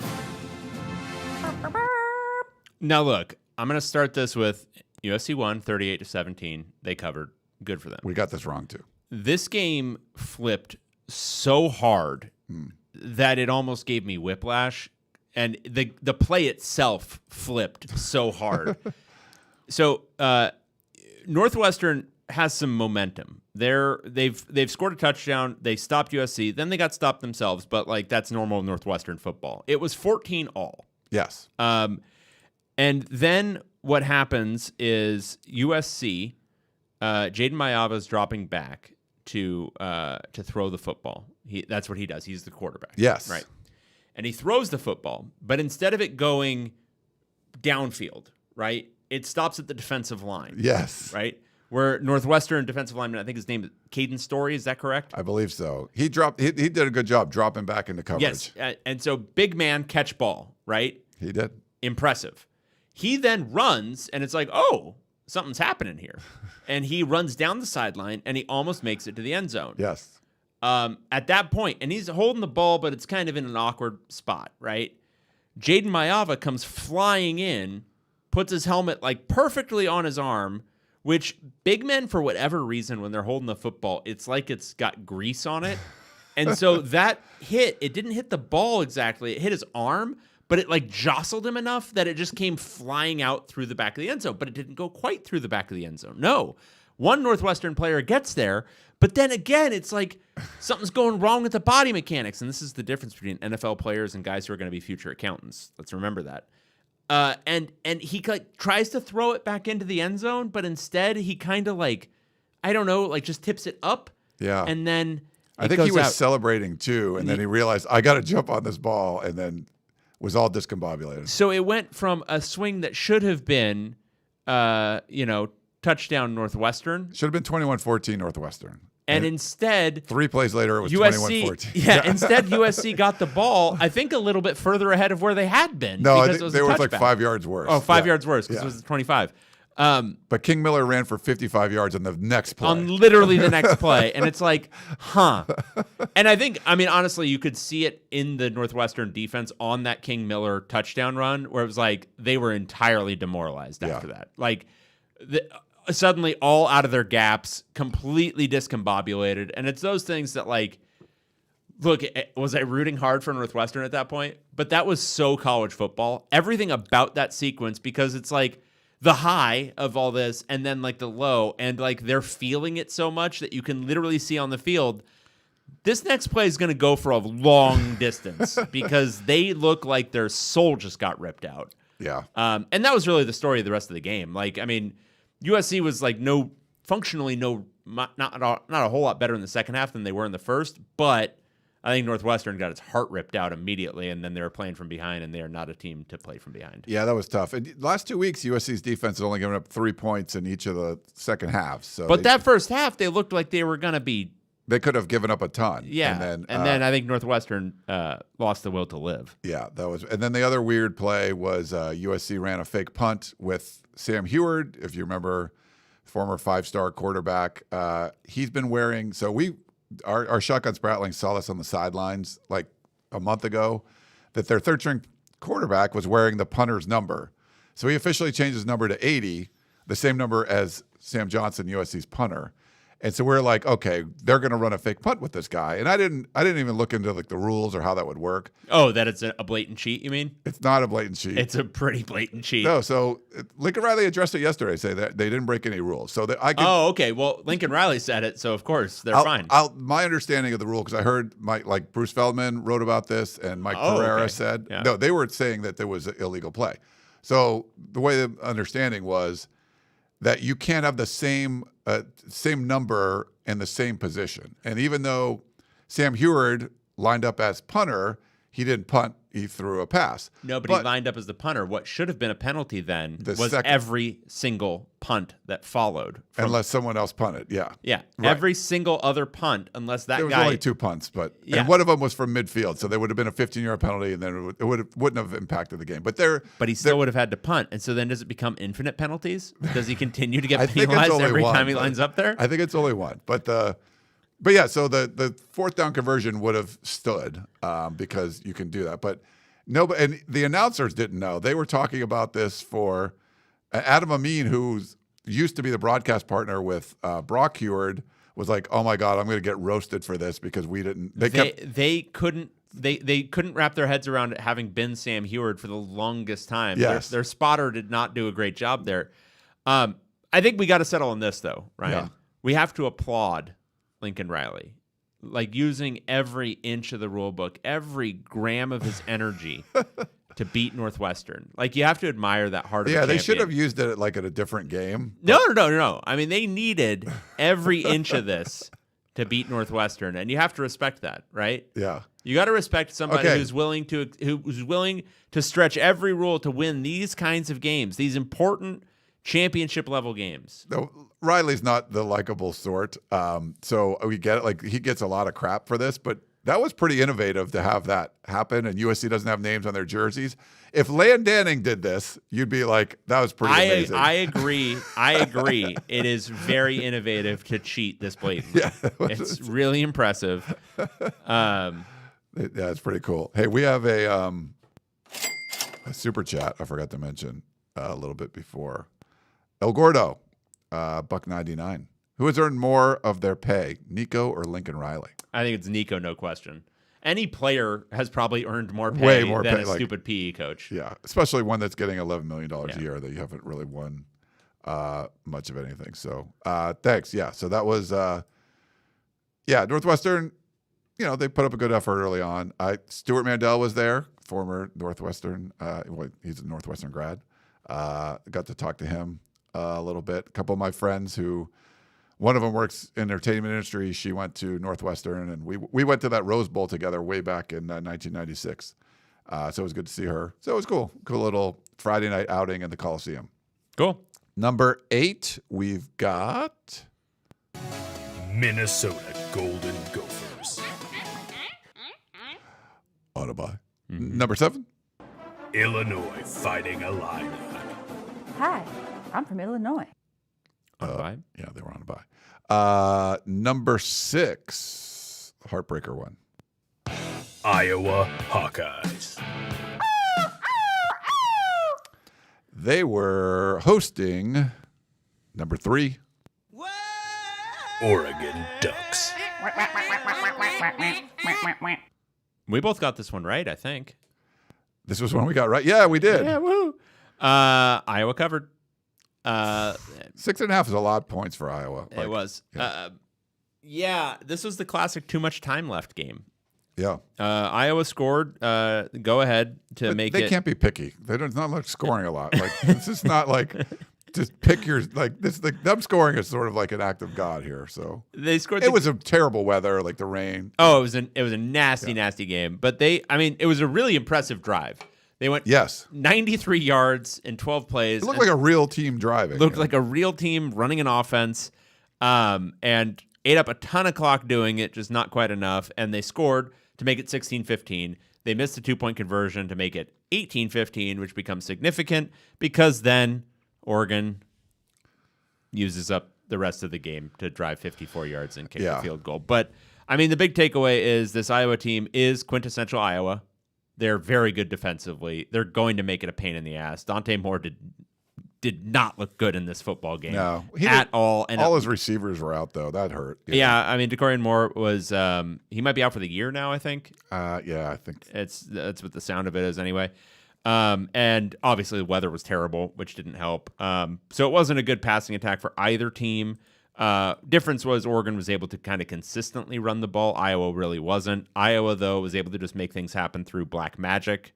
Now, look, I'm going to start this with USC won 38-17. They covered. Good for them. We got this wrong, too. This game flipped so hard that it almost gave me whiplash, and the play itself flipped so hard. So Northwestern has some momentum. They've scored a touchdown. They stopped USC. Then they got stopped themselves, but like that's normal Northwestern football. It was 14-all. Yes. And then what happens is USC, Jaden Mayava's dropping back to throw the football. That's what he does. He's the quarterback. Yes. Right. And he throws the football, but instead of it going downfield, right, it stops at the defensive line. Yes. Right? Where Northwestern defensive lineman, I think his name is Caden Story. Is that correct? I believe so. He did a good job dropping back into coverage. Yes. And so big man catch ball, right? He did. Impressive. He then runs, and it's like, oh, something's happening here. And he runs down the sideline, and he almost makes it to the end zone. Yes. At that point, and he's holding the ball, but it's kind of in an awkward spot, right? Jaden Mayava comes flying in, puts his helmet like perfectly on his arm, which big men, for whatever reason, when they're holding the football, it's like it's got grease on it. And so that hit, it didn't hit the ball exactly. It hit his arm, but it like jostled him enough that it just came flying out through the back of the end zone. But it didn't go quite through the back of the end zone. No. One Northwestern player gets there, but then again, it's like something's going wrong with the body mechanics. And this is the difference between NFL players and guys who are going to be future accountants. Let's remember that. And he like tries to throw it back into the end zone, but instead he kind of like, I don't know, like just tips it up. Yeah. And then I think he was out. celebrating too, and then he realized I got to jump on this ball, and then was all discombobulated. So it went from a swing that should have been, touchdown Northwestern. Should have been 21-14 Northwestern. And instead, 3 plays later, it was USC, 21-14. Yeah, instead USC got the ball, I think, a little bit further ahead of where they had been. No, I because think it was they were like 5 yards worse. Oh, 5 yards worse because it was 25. But King Miller ran for 55 yards on the next play. On literally the next play. And it's like, huh. And honestly, you could see it in the Northwestern defense on that King Miller touchdown run where it was like they were entirely demoralized after that. Like, suddenly all out of their gaps, completely discombobulated. And it's those things that, like, look, was I rooting hard for Northwestern at that point? But that was so college football. Everything about that sequence, because it's like the high of all this and then like the low, and like they're feeling it so much that you can literally see on the field, this next play is going to go for a long distance because they look like their soul just got ripped out. Yeah. And that was really the story of the rest of the game. Like, I mean, USC was like not a whole lot better in the second half than they were in the first, but I think Northwestern got its heart ripped out immediately, and then they were playing from behind, and they are not a team to play from behind. Yeah, that was tough. And last 2 weeks, USC's defense has only given up 3 points in each of the second halves. So but that first half, they looked like they were going to be. They could have given up a ton. Yeah, and then I think Northwestern lost the will to live. Yeah, that was. And then the other weird play was USC ran a fake punt with Sam Heward, if you remember, former 5-star quarterback. He's been wearing. So our Shotgun Spratling saw this on the sidelines like a month ago, that their third-string quarterback was wearing the punter's number. So he officially changed his number to 80, the same number as Sam Johnson, USC's punter. And so we're like, okay, they're going to run a fake punt with this guy. And I didn't even look into like the rules or how that would work. Oh, that it's a blatant cheat, you mean? It's not a blatant cheat. It's a pretty blatant cheat. No, so Lincoln Riley addressed it yesterday, say that they didn't break any rules. So that I could. Oh, okay. Well, Lincoln Riley said it, so of course they're fine. My understanding of the rule, because I heard Bruce Feldman wrote about this, and Mike Pereira said no, they were saying that there was illegal play. So the way the understanding was that you can't have the same number in the same position. And even though Sam Heward lined up as punter, he didn't punt, he threw a pass. No, but he lined up as the punter. What should have been a penalty then was every single punt that followed. Unless someone else punted, yeah. Yeah, right. Every single other punt, unless that guy... There was only 2 punts, and one of them was from midfield, so there would have been a 15-yard penalty, and then it wouldn't have impacted the game. But he still would have had to punt, and so then does it become infinite penalties? Does he continue to get penalized every time he lines up there? I think it's only one, But yeah, so the fourth down conversion would have stood because you can do that. But and the announcers didn't know. They were talking about this for Adam Amin, who used to be the broadcast partner with Brock Heward, was like, "Oh my God, I'm going to get roasted for this because we didn't." They couldn't wrap their heads around it having been Sam Heward for the longest time. Yes. Their spotter did not do a great job there. I think we got to settle on this though, Ryan. Yeah. We have to applaud Lincoln Riley, like using every inch of the rule book, every gram of his energy to beat Northwestern. Like, you have to admire that heart of a champion. They should have used it at a different game. No. I mean, they needed every inch of this to beat Northwestern, and you have to respect that, right? Yeah. You got to respect somebody who's willing to stretch every rule to win these kinds of games, these important championship level games. No, Riley's not the likable sort. So we get it. Like, he gets a lot of crap for this, but that was pretty innovative to have that happen. And USC doesn't have names on their jerseys. If Land Danning did this, you'd be like, that was pretty amazing. I agree. It is very innovative to cheat this blatantly. Yeah, it's really impressive. Yeah, it's pretty cool. Hey, we have a super chat I forgot to mention a little bit before. El Gordo, $1.99. Who has earned more of their pay, Nico or Lincoln Riley? I think it's Nico, no question. Any player has probably earned more pay Way more than pay, a stupid PE coach. Yeah, especially one that's getting $11 million a year that you haven't really won much of anything. So thanks. Yeah, so that was Northwestern. They put up a good effort early on. Stuart Mandel was there, former Northwestern. He's a Northwestern grad. Got to talk to him a little bit. A couple of my friends one of them works in the entertainment industry. She went to Northwestern, and we went to that Rose Bowl together way back in 1996. So it was good to see her. So it was cool. Cool little Friday night outing in the Coliseum. Cool. Number 8, we've got Minnesota Golden Gophers. Autobahn. Number 7. Illinois Fighting Illini. Hi, I'm from Illinois. Yeah, they were on a bye. Number 6, heartbreaker one. Iowa Hawkeyes. They were hosting number 3. Oregon Ducks. We both got this one right, I think. This was one we got right. Yeah, we did. Yeah, woo. Iowa covered. 6.5 is a lot of points for Iowa. It was. Yeah. This was the classic too much time left game. Yeah. Iowa scored. Go ahead to make They it. can't be picky. It's not like scoring a lot. Like it's just not like just pick your like this. Like them scoring is sort of like an act of God here. So They scored. it was a terrible weather, like the rain. Oh, it was a nasty game. But it was a really impressive drive. They went 93 yards in 12 plays. It looked like a real team driving. Looked like a real team running an offense, and ate up a ton of clock doing it, just not quite enough. And they scored to make it 16-15. They missed a 2-point conversion to make it 18-15, which becomes significant because then Oregon uses up the rest of the game to drive 54 yards and kick a field goal. But, the big takeaway is this Iowa team is quintessential Iowa. They're very good defensively. They're going to make it a pain in the ass. Dante Moore did not look good in this football game at all. And all his receivers were out, though. That hurt. Yeah, DeCorian Moore was he might be out for the year now, I think. I think that's what the sound of it is anyway. And obviously the weather was terrible, which didn't help. So it wasn't a good passing attack for either team. Difference was Oregon was able to kind of consistently run the ball. Iowa really wasn't. Iowa, though, was able to just make things happen through black magic.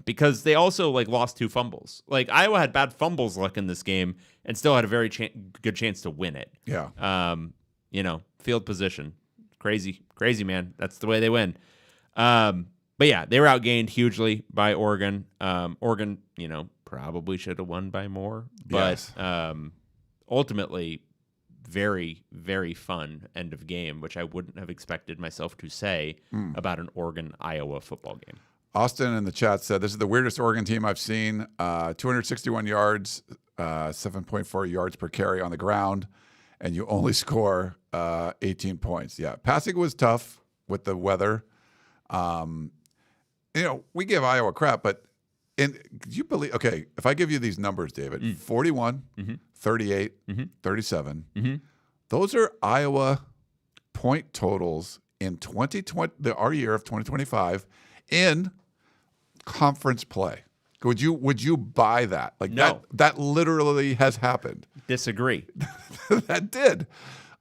Because they also lost 2 fumbles. Iowa had bad fumbles luck in this game and still had a very good chance to win it. Yeah. Field position, crazy, man. That's the way they win. But yeah, they were outgained hugely by Oregon. Oregon, probably should have won by more, but ultimately, very, very fun end of game, which I wouldn't have expected myself to say about an Oregon-Iowa football game. Austin in the chat said, this is the weirdest Oregon team I've seen. 261 yards, 7.4 yards per carry on the ground, and you only score 18 points. Yeah, passing was tough with the weather. We give Iowa crap, but do you believe, okay, if I give you these numbers, David, 41, 38, 37, those are Iowa point totals in 2020, our year of 2025, in conference play. Would you buy that? No. That literally has happened. Disagree. That did.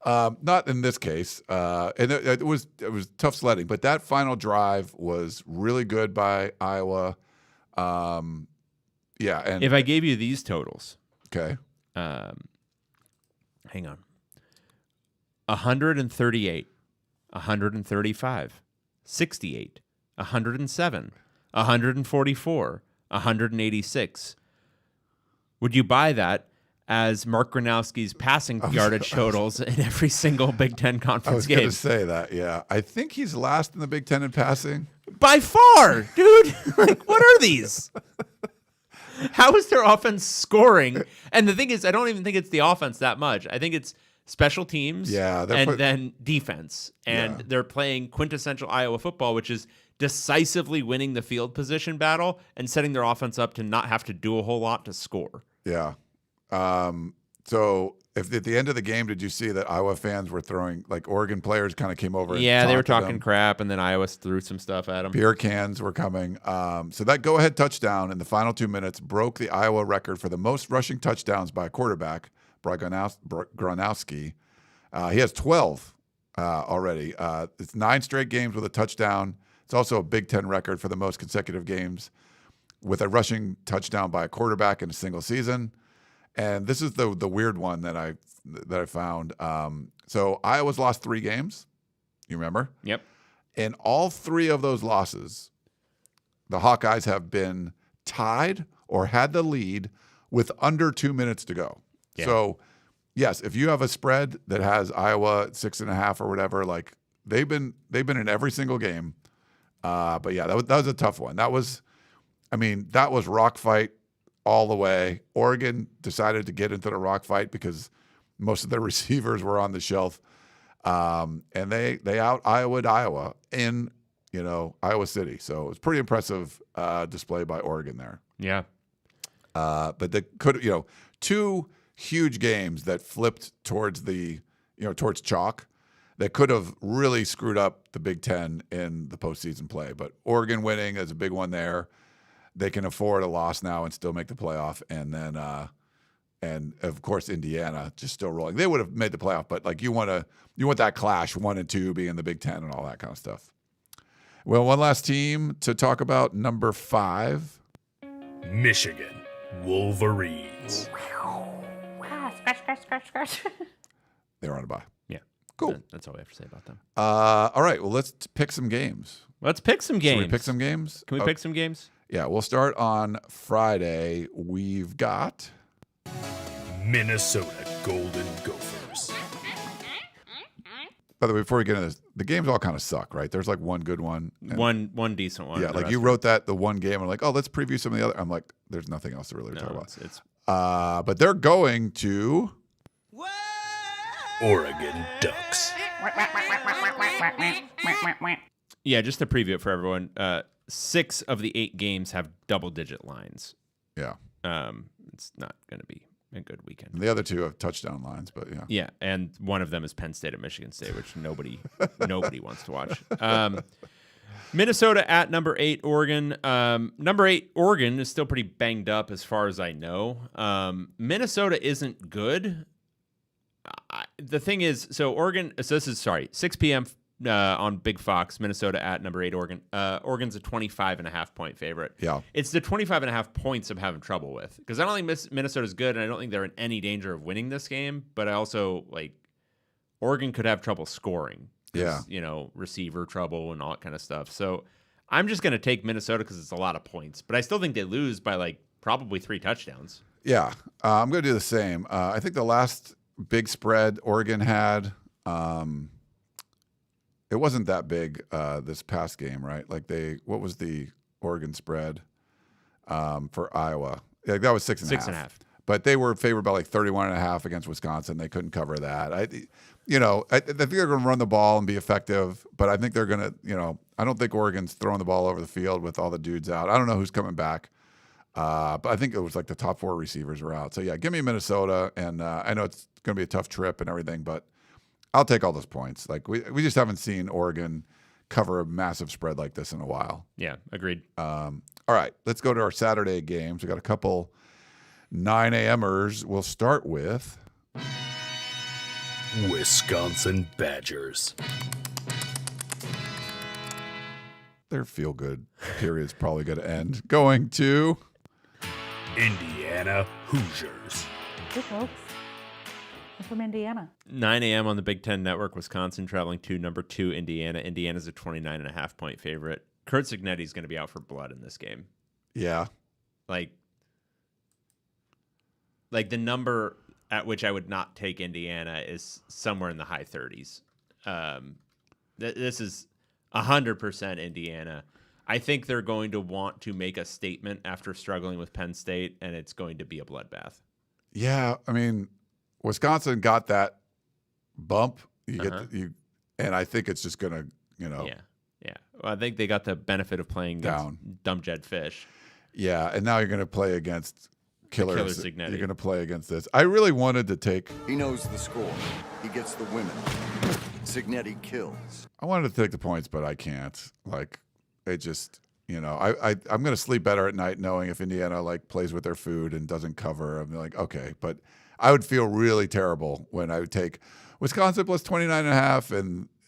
Not in this case. And it was tough sledding, but that final drive was really good by Iowa. And if I gave you these totals, okay, hang on, 138, 135, 68, 107, 144, 186. Would you buy that as Mark Gronowski's passing yardage totals in every single Big Ten conference game? I was going to say that, yeah. I think he's last in the Big Ten in passing. By far, dude. What are these? How is their offense scoring? And the thing is, I don't even think it's the offense that much. I think it's special teams then defense. And they're playing quintessential Iowa football, which is decisively winning the field position battle and setting their offense up to not have to do a whole lot to score. Yeah. So if at the end of the game, did you see that Iowa fans were throwing, Oregon players kind of came over? Yeah, they were talking crap, and then Iowa threw some stuff at them. Beer cans were coming. So that go-ahead touchdown in the final 2 minutes broke the Iowa record for the most rushing touchdowns by a quarterback, Gronowski. He has 12 already. It's 9 straight games with a touchdown. It's also a Big Ten record for the most consecutive games with a rushing touchdown by a quarterback in a single season. And this is the weird one that I found. So Iowa's lost 3 games. You remember? Yep. In all 3 of those losses, the Hawkeyes have been tied or had the lead with under 2 minutes to go. Yeah. So, yes, if you have a spread that has Iowa 6.5 or whatever, they've been in every single game. But yeah, that was a tough one. That was rock fight all the way. Oregon decided to get into the rock fight because most of their receivers were on the shelf. And they out Iowa'd Iowa in, Iowa City. So it was pretty impressive display by Oregon there. Yeah. But they could, 2 huge games that flipped towards towards chalk that could have really screwed up the Big Ten in the postseason play. But Oregon winning is a big one there. They can afford a loss now and still make the playoff. And then, and of course, Indiana just still rolling. They would have made the playoff, but you want that clash 1 and 2 being the Big Ten and all that kind of stuff. Well, one last team to talk about, number 5. Michigan Wolverines. Scratch. They're on a bye. Yeah. Cool. That's all we have to say about them. All right. Well, let's pick some games. Let's pick some games. Should we pick some games? Can we pick some games? Yeah, we'll start on Friday. We've got Minnesota Golden Gophers. By the way, before we get into this, the games all kind of suck, right? There's like one good one. and- One decent one. Yeah, The like rest you are- wrote the one game and like, oh, let's preview some of the other. I'm like, there's nothing else to really talk No, about. it's But they're going to Oregon Ducks. yeah. Just to preview it for everyone. 6 of the 8 games have double-digit lines. yeah. It's not going to be a good weekend. And the other 2 have touchdown lines, but yeah. Yeah, and one of them is Penn State and Michigan State, which nobody wants to watch. Minnesota at number 8, Oregon. Number 8, Oregon is still pretty banged up as far as I know. Minnesota isn't good. The thing is, so Oregon. So this is 6 p.m. On Big Fox. Minnesota at number 8, Oregon. Oregon's a 25.5 point favorite. Yeah. It's the 25.5 points I'm having trouble with because I don't think Minnesota's good, and I don't think they're in any danger of winning this game. But I also Oregon could have trouble scoring. Yeah. Receiver trouble and all that kind of stuff. So I'm just going to take Minnesota because it's a lot of points. But I still think they lose by probably 3 touchdowns. Yeah. I'm going to do the same. I think the last big spread Oregon had, it wasn't that big this past game, right? What was the Oregon spread for Iowa? That was 6.5. 6.5. But they were favored by 31.5 against Wisconsin. They couldn't cover that. I think they're going to run the ball and be effective, but I think they're going to, I don't think Oregon's throwing the ball over the field with all the dudes out. I don't know who's coming back, but I think it was the top 4 receivers are out. So, yeah, give me Minnesota, and I know it's going to be a tough trip and everything, but I'll take all those points. We just haven't seen Oregon cover a massive spread like this in a while. Yeah, agreed. All right, let's go to our Saturday games. We got a couple 9 a.m.ers. We'll start with Wisconsin Badgers. their feel-good period's probably going to end. Going to Indiana Hoosiers. Hey, folks. I'm from Indiana. 9 a.m. on the Big Ten Network. Wisconsin traveling to number 2, Indiana. Indiana's a 29.5 point favorite. Kurt Cignetti's going to be out for blood in this game. yeah. The number at which I would not take Indiana is somewhere in the high 30s. This is 100% Indiana. I think they're going to want to make a statement after struggling with Penn State, and it's going to be a bloodbath. Yeah, I mean, Wisconsin got that bump. And I think it's just going to, Yeah. Well, I think they got the benefit of playing Down. against dumb Jedd Fisch. Yeah, and now you're going to play against Killer Cignetti. You're going to play against this. I really wanted to take. He knows the score. He gets the women. Cignetti kills. I wanted to take the points, but I can't. It just, I'm going to sleep better at night knowing if Indiana plays with their food and doesn't cover. I'm like, okay, but I would feel really terrible when I would take Wisconsin plus 29.5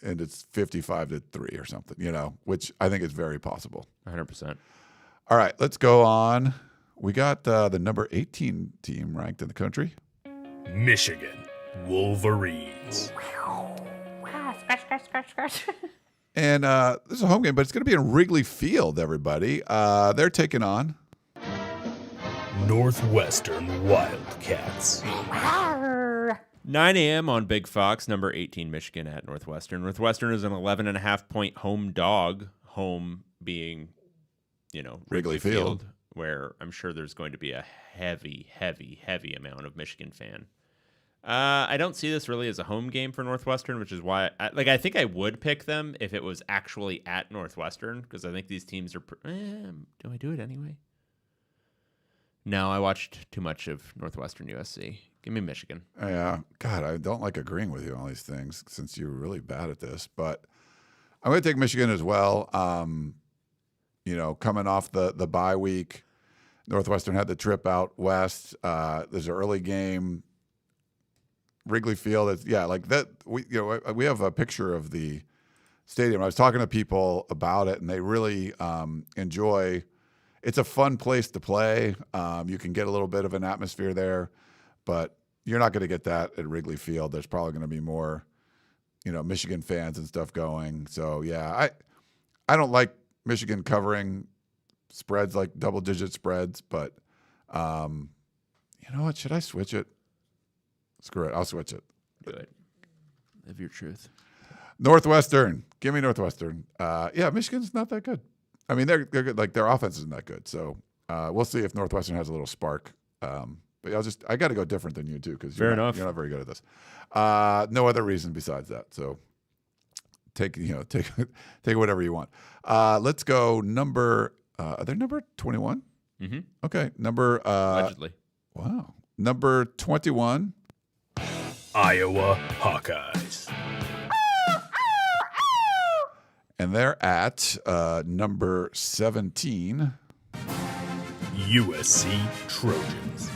and it's 55-3 or something, which I think is very possible. 100%. All right, let's go on. We got the number 18 team ranked in the country. Michigan Wolverines. Scratch. And this is a home game, but it's going to be in Wrigley Field, everybody. They're taking on Northwestern Wildcats. 9 a.m. on Big Fox, number 18, Michigan at Northwestern. Northwestern is an 11.5 point home dog, home being, Wrigley Field, where I'm sure there's going to be a heavy amount of Michigan fan. I don't see this really as a home game for Northwestern, which is why I think I would pick them if it was actually at Northwestern, because I think these teams are do I do it anyway? No, I watched too much of Northwestern USC. Give me Michigan. Yeah. God, I don't like agreeing with you on all these things since you're really bad at this, but I'm going to take Michigan as well. Coming off the bye week, Northwestern had the trip out west. There's an early game. Wrigley Field, we have a picture of the stadium. I was talking to people about it, and they really enjoy. It's a fun place to play. You can get a little bit of an atmosphere there, but you're not going to get that at Wrigley Field. There's probably going to be more, Michigan fans and stuff going. So yeah, I don't like Michigan covering spreads like double-digit spreads, but you know what? Should I switch it? Screw it. I'll switch it. Do it. Live your truth. Northwestern. Give me Northwestern. Yeah, Michigan's not that good. I mean, they're good. Like, their offense isn't that good. So we'll see if Northwestern has a little spark. But I got to go different than you too, because you're not very good at this. No other reason besides that. So take whatever you want. Let's go number. Are they number 21? Mm-hmm. Okay, Allegedly. Wow, number 21. Iowa Hawkeyes. And they're at number 17. USC Trojans.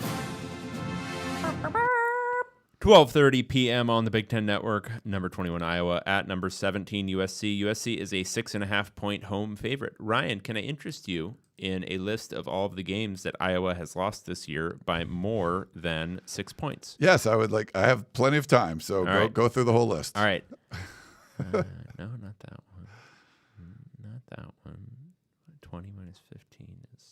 12:30 p.m. on the Big Ten Network. Number 21 Iowa at number 17 USC. USC is a 6.5-point home favorite. Ryan, can I interest you in a list of all of the games that Iowa has lost this year by more than 6 points? Yes, I would like. I have plenty of time, so go through the whole list. All right. No, not that one. Not that one. 20 minus 15 is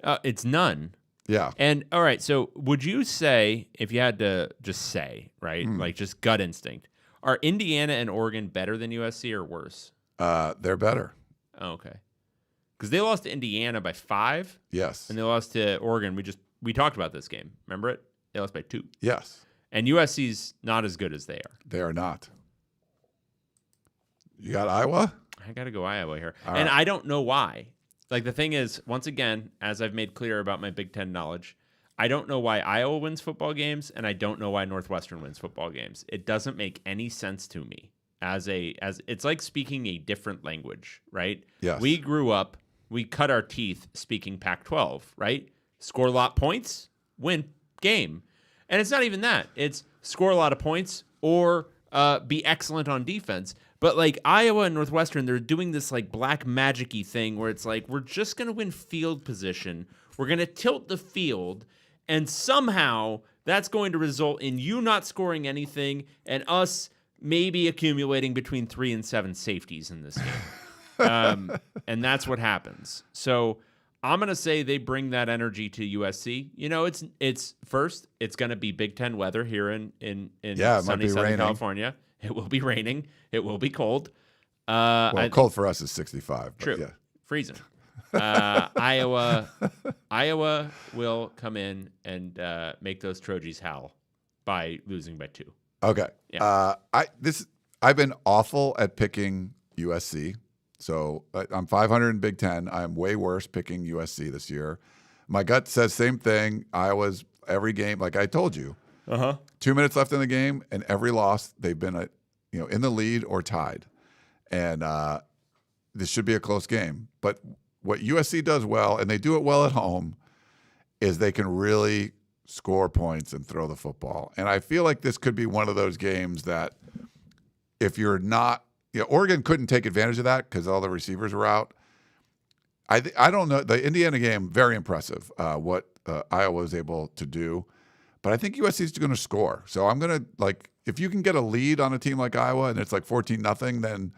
5. It's none. Yeah. And all right, so would you say, if you had to just say, right, like just gut instinct, are Indiana and Oregon better than USC or worse? They're better. Oh, okay. Because they lost to Indiana by 5. Yes. And they lost to Oregon. We talked about this game. Remember it? They lost by 2. Yes. And USC's not as good as they are. They are not. You got Iowa? I got to go Iowa here. All and right. I don't know why. Like, the thing is, once again, as I've made clear about my Big Ten knowledge, I don't know why Iowa wins football games, and I don't know why Northwestern wins football games. It doesn't make any sense to me. As it's like speaking a different language, right? Yes. We grew up, we cut our teeth speaking Pac-12, right? Score a lot of points, win game. And it's not even that. It's score a lot of points or be excellent on defense. But like Iowa and Northwestern, they're doing this like black magic-y thing where it's like, we're just going to win field position. We're going to tilt the field. And somehow that's going to result in you not scoring anything and us maybe accumulating between 3 and 7 safeties in this game. And that's what happens. So I'm going to say they bring that energy to USC. You know, it's first, it's going to be Big Ten weather here in sunny Southern California. It will be raining. It will be cold. Cold for us is 65. But true. Yeah. Freezing. Iowa will come in and make those Trojans howl by losing by 2. Okay. Yeah. I've been awful at picking USC. So I'm 500 in Big Ten. I'm way worse picking USC this year. My gut says same thing. Iowa's every game, like I told you. 2 minutes left in the game, and every loss they've been in the lead or tied. And this should be a close game. But what USC does well, and they do it well at home, is they can really score points and throw the football. And I feel like this could be one of those games that if you're not, Oregon couldn't take advantage of that because all the receivers were out. I don't know. The Indiana game, very impressive, what Iowa was able to do. But I think USC is going to score. So I'm going to, if you can get a lead on a team like Iowa and it's like 14-0, then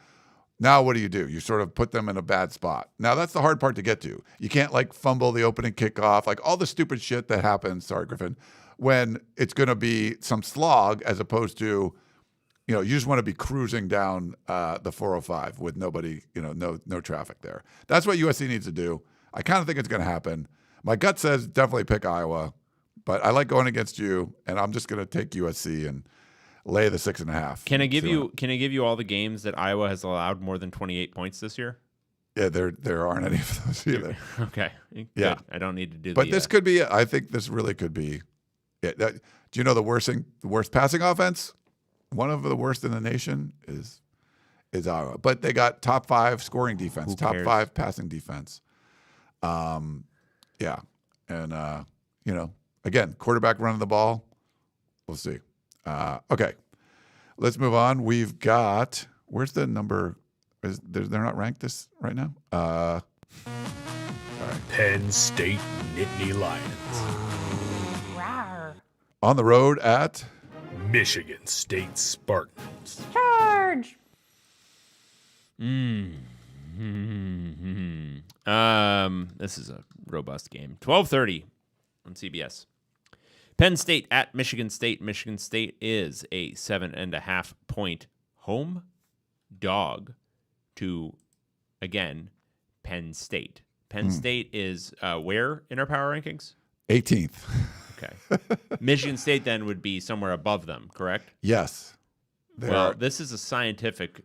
now what do? You sort of put them in a bad spot. Now that's the hard part to get to. You can't fumble the opening kickoff, all the stupid shit that happens, sorry, Griffin, when it's going to be some slog as opposed to, you just want to be cruising down the 405 with nobody, no traffic there. That's what USC needs to do. I kind of think it's going to happen. My gut says definitely pick Iowa. But I like going against you, and I'm just going to take USC and lay the 6.5. Can I give you all the games that Iowa has allowed more than 28 points this year? Yeah, there aren't any of those either. Okay. Yeah, good. I don't need to do. But this could be. I think this really could be. Yeah, do you know the worst passing offense? One of the worst in the nation is Iowa. But they got top 5 scoring defense, top 5 passing defense. Yeah, and Again, quarterback running the ball. We'll see. Okay. Let's move on. We've got, where's the number? They're not ranked this right now? Penn State Nittany Lions. Rawr. On the road at Michigan State Spartans. Charge. This is a robust game. 12:30 on CBS. Penn State at Michigan State. Michigan State is a 7.5 point home dog to, again, Penn State. Penn State is where in our power rankings? 18th. Okay. Michigan State then would be somewhere above them, correct? Yes. Well, this is a scientific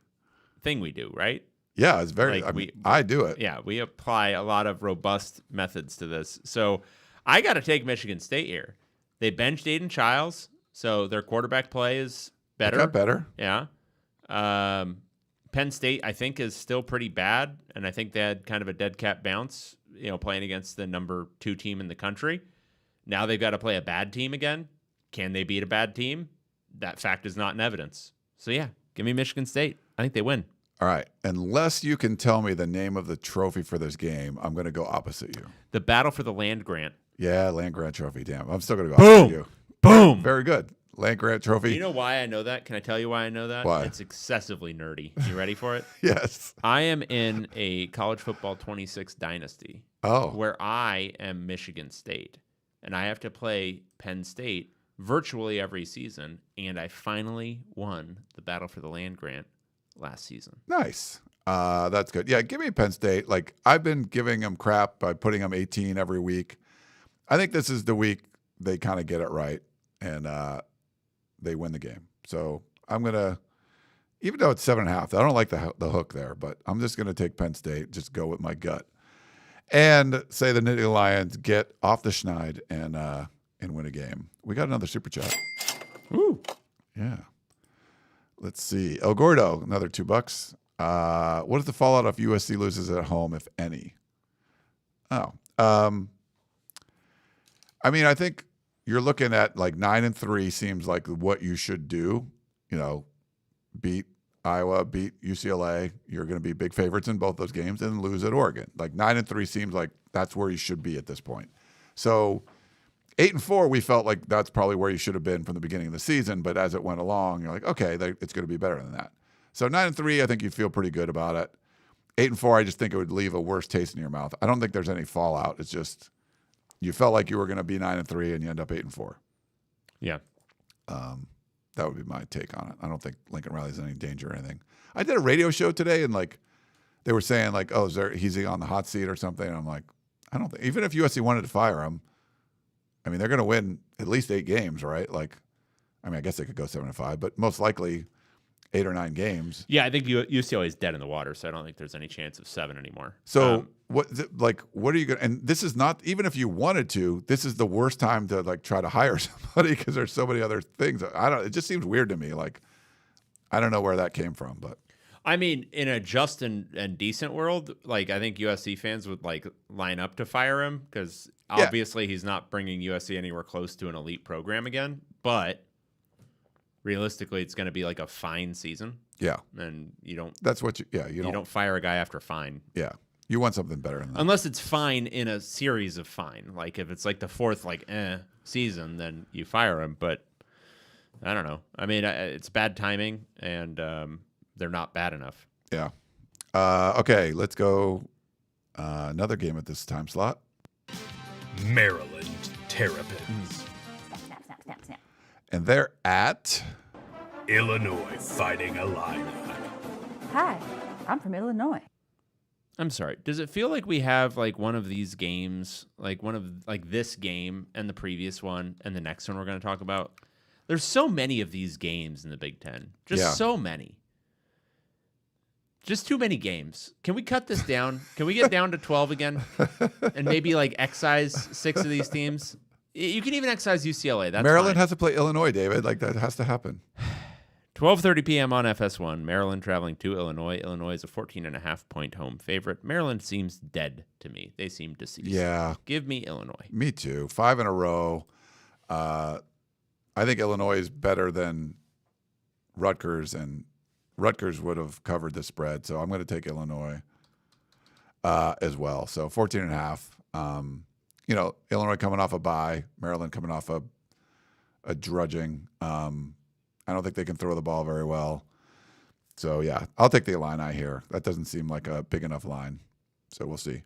thing we do, right? Yeah, it's very, Like I do it. Yeah, we apply a lot of robust methods to this. So I got to take Michigan State here. They benched Aiden Childs, so their quarterback play is better. Got better. Yeah. Penn State, I think, is still pretty bad, and I think they had kind of a dead cat bounce, playing against the number 2 team in the country. Now they've got to play a bad team again. Can they beat a bad team? That fact is not in evidence. So, yeah, give me Michigan State. I think they win. All right. Unless you can tell me the name of the trophy for this game, I'm going to go opposite you. The battle for the land grant. Yeah, land grant trophy. Damn, I'm still going to go opposite you. Boom. Very good. Land grant trophy. You know why I know that? Can I tell you why I know that? Why? It's excessively nerdy. You ready for it? Yes. I am in a college football 26 dynasty where I am Michigan State, and I have to play Penn State virtually every season, and I finally won the battle for the land grant last season. Nice. That's good. Yeah, give me Penn State. Like, I've been giving them crap by putting them 18 every week. I think this is the week they kind of get it right, and they win the game. So I'm going to, even though it's 7.5, I don't like the hook there, but I'm just going to take Penn State, just go with my gut, and say the Nittany Lions get off the schneid and win a game. We got another super chat. Woo. Yeah. Let's see. El Gordo, another $2. What is the fallout if USC loses at home, if any? I mean, I think you're looking at like 9-3 seems like what you should do. Beat Iowa, beat UCLA. You're going to be big favorites in both those games, and lose at Oregon. Like 9-3 seems like that's where you should be at this point. So 8-4, we felt like that's probably where you should have been from the beginning of the season. But as it went along, you're like, okay, it's going to be better than that. So 9-3, I think you feel pretty good about it. 8-4, I just think it would leave a worse taste in your mouth. I don't think there's any fallout. It's just you felt like you were going to be 9-3, and you end up 8-4. Yeah. That would be my take on it. I don't think Lincoln Riley's in any danger or anything. I did a radio show today, and like they were saying, like, oh, he's on the hot seat or something? And I'm like, I don't think. Even if USC wanted to fire him, I mean, they're going to win at least 8 games, right? Like, I mean, I guess they could go 7-5, but most likely 8 or 9 games. Yeah, I think UCLA is dead in the water, so I don't think there's any chance of 7 anymore. So what are you going to, and this is not, even if you wanted to, this is the worst time to like try to hire somebody because there's so many other things. It just seems weird to me. Like, I don't know where that came from, but. I mean, in a just and decent world, like I think USC fans would like line up to fire him because obviously he's not bringing USC anywhere close to an elite program again. But realistically, it's going to be like a fine season. Yeah, and you don't. That's what you don't fire a guy after fine. Yeah, you want something better than that. Unless it's fine in a series of fine. Like if it's like the 4th season, then you fire him. But I don't know. I mean, it's bad timing and. They're not bad enough. Yeah. Okay, let's go another game at this time slot. Maryland Terrapins. Snap. And they're at Illinois Fighting Illini. Hi, I'm from Illinois. I'm sorry. Does it feel like we have like one of these games, like one of like this game and the previous one and the next one we're going to talk about? There's so many of these games in the Big Ten. So many. Just too many games. Can we cut this down? Can we get down to 12 again? And maybe like excise 6 of these teams? You can even excise UCLA. That's Maryland fine. has to play Illinois, David. Like that has to happen. 12:30 p.m. on FS1. Maryland traveling to Illinois. Illinois is a 14.5 point home favorite. Maryland seems dead to me. They seem deceased. Yeah. Give me Illinois. Me too. 5 in a row. I think Illinois is better than Rutgers, and Rutgers would have covered the spread. So I'm going to take Illinois as well. So 14.5. Illinois coming off a bye, Maryland coming off a drudging. I don't think they can throw the ball very well. So, yeah, I'll take the Illini here. That doesn't seem like a big enough line. So we'll see.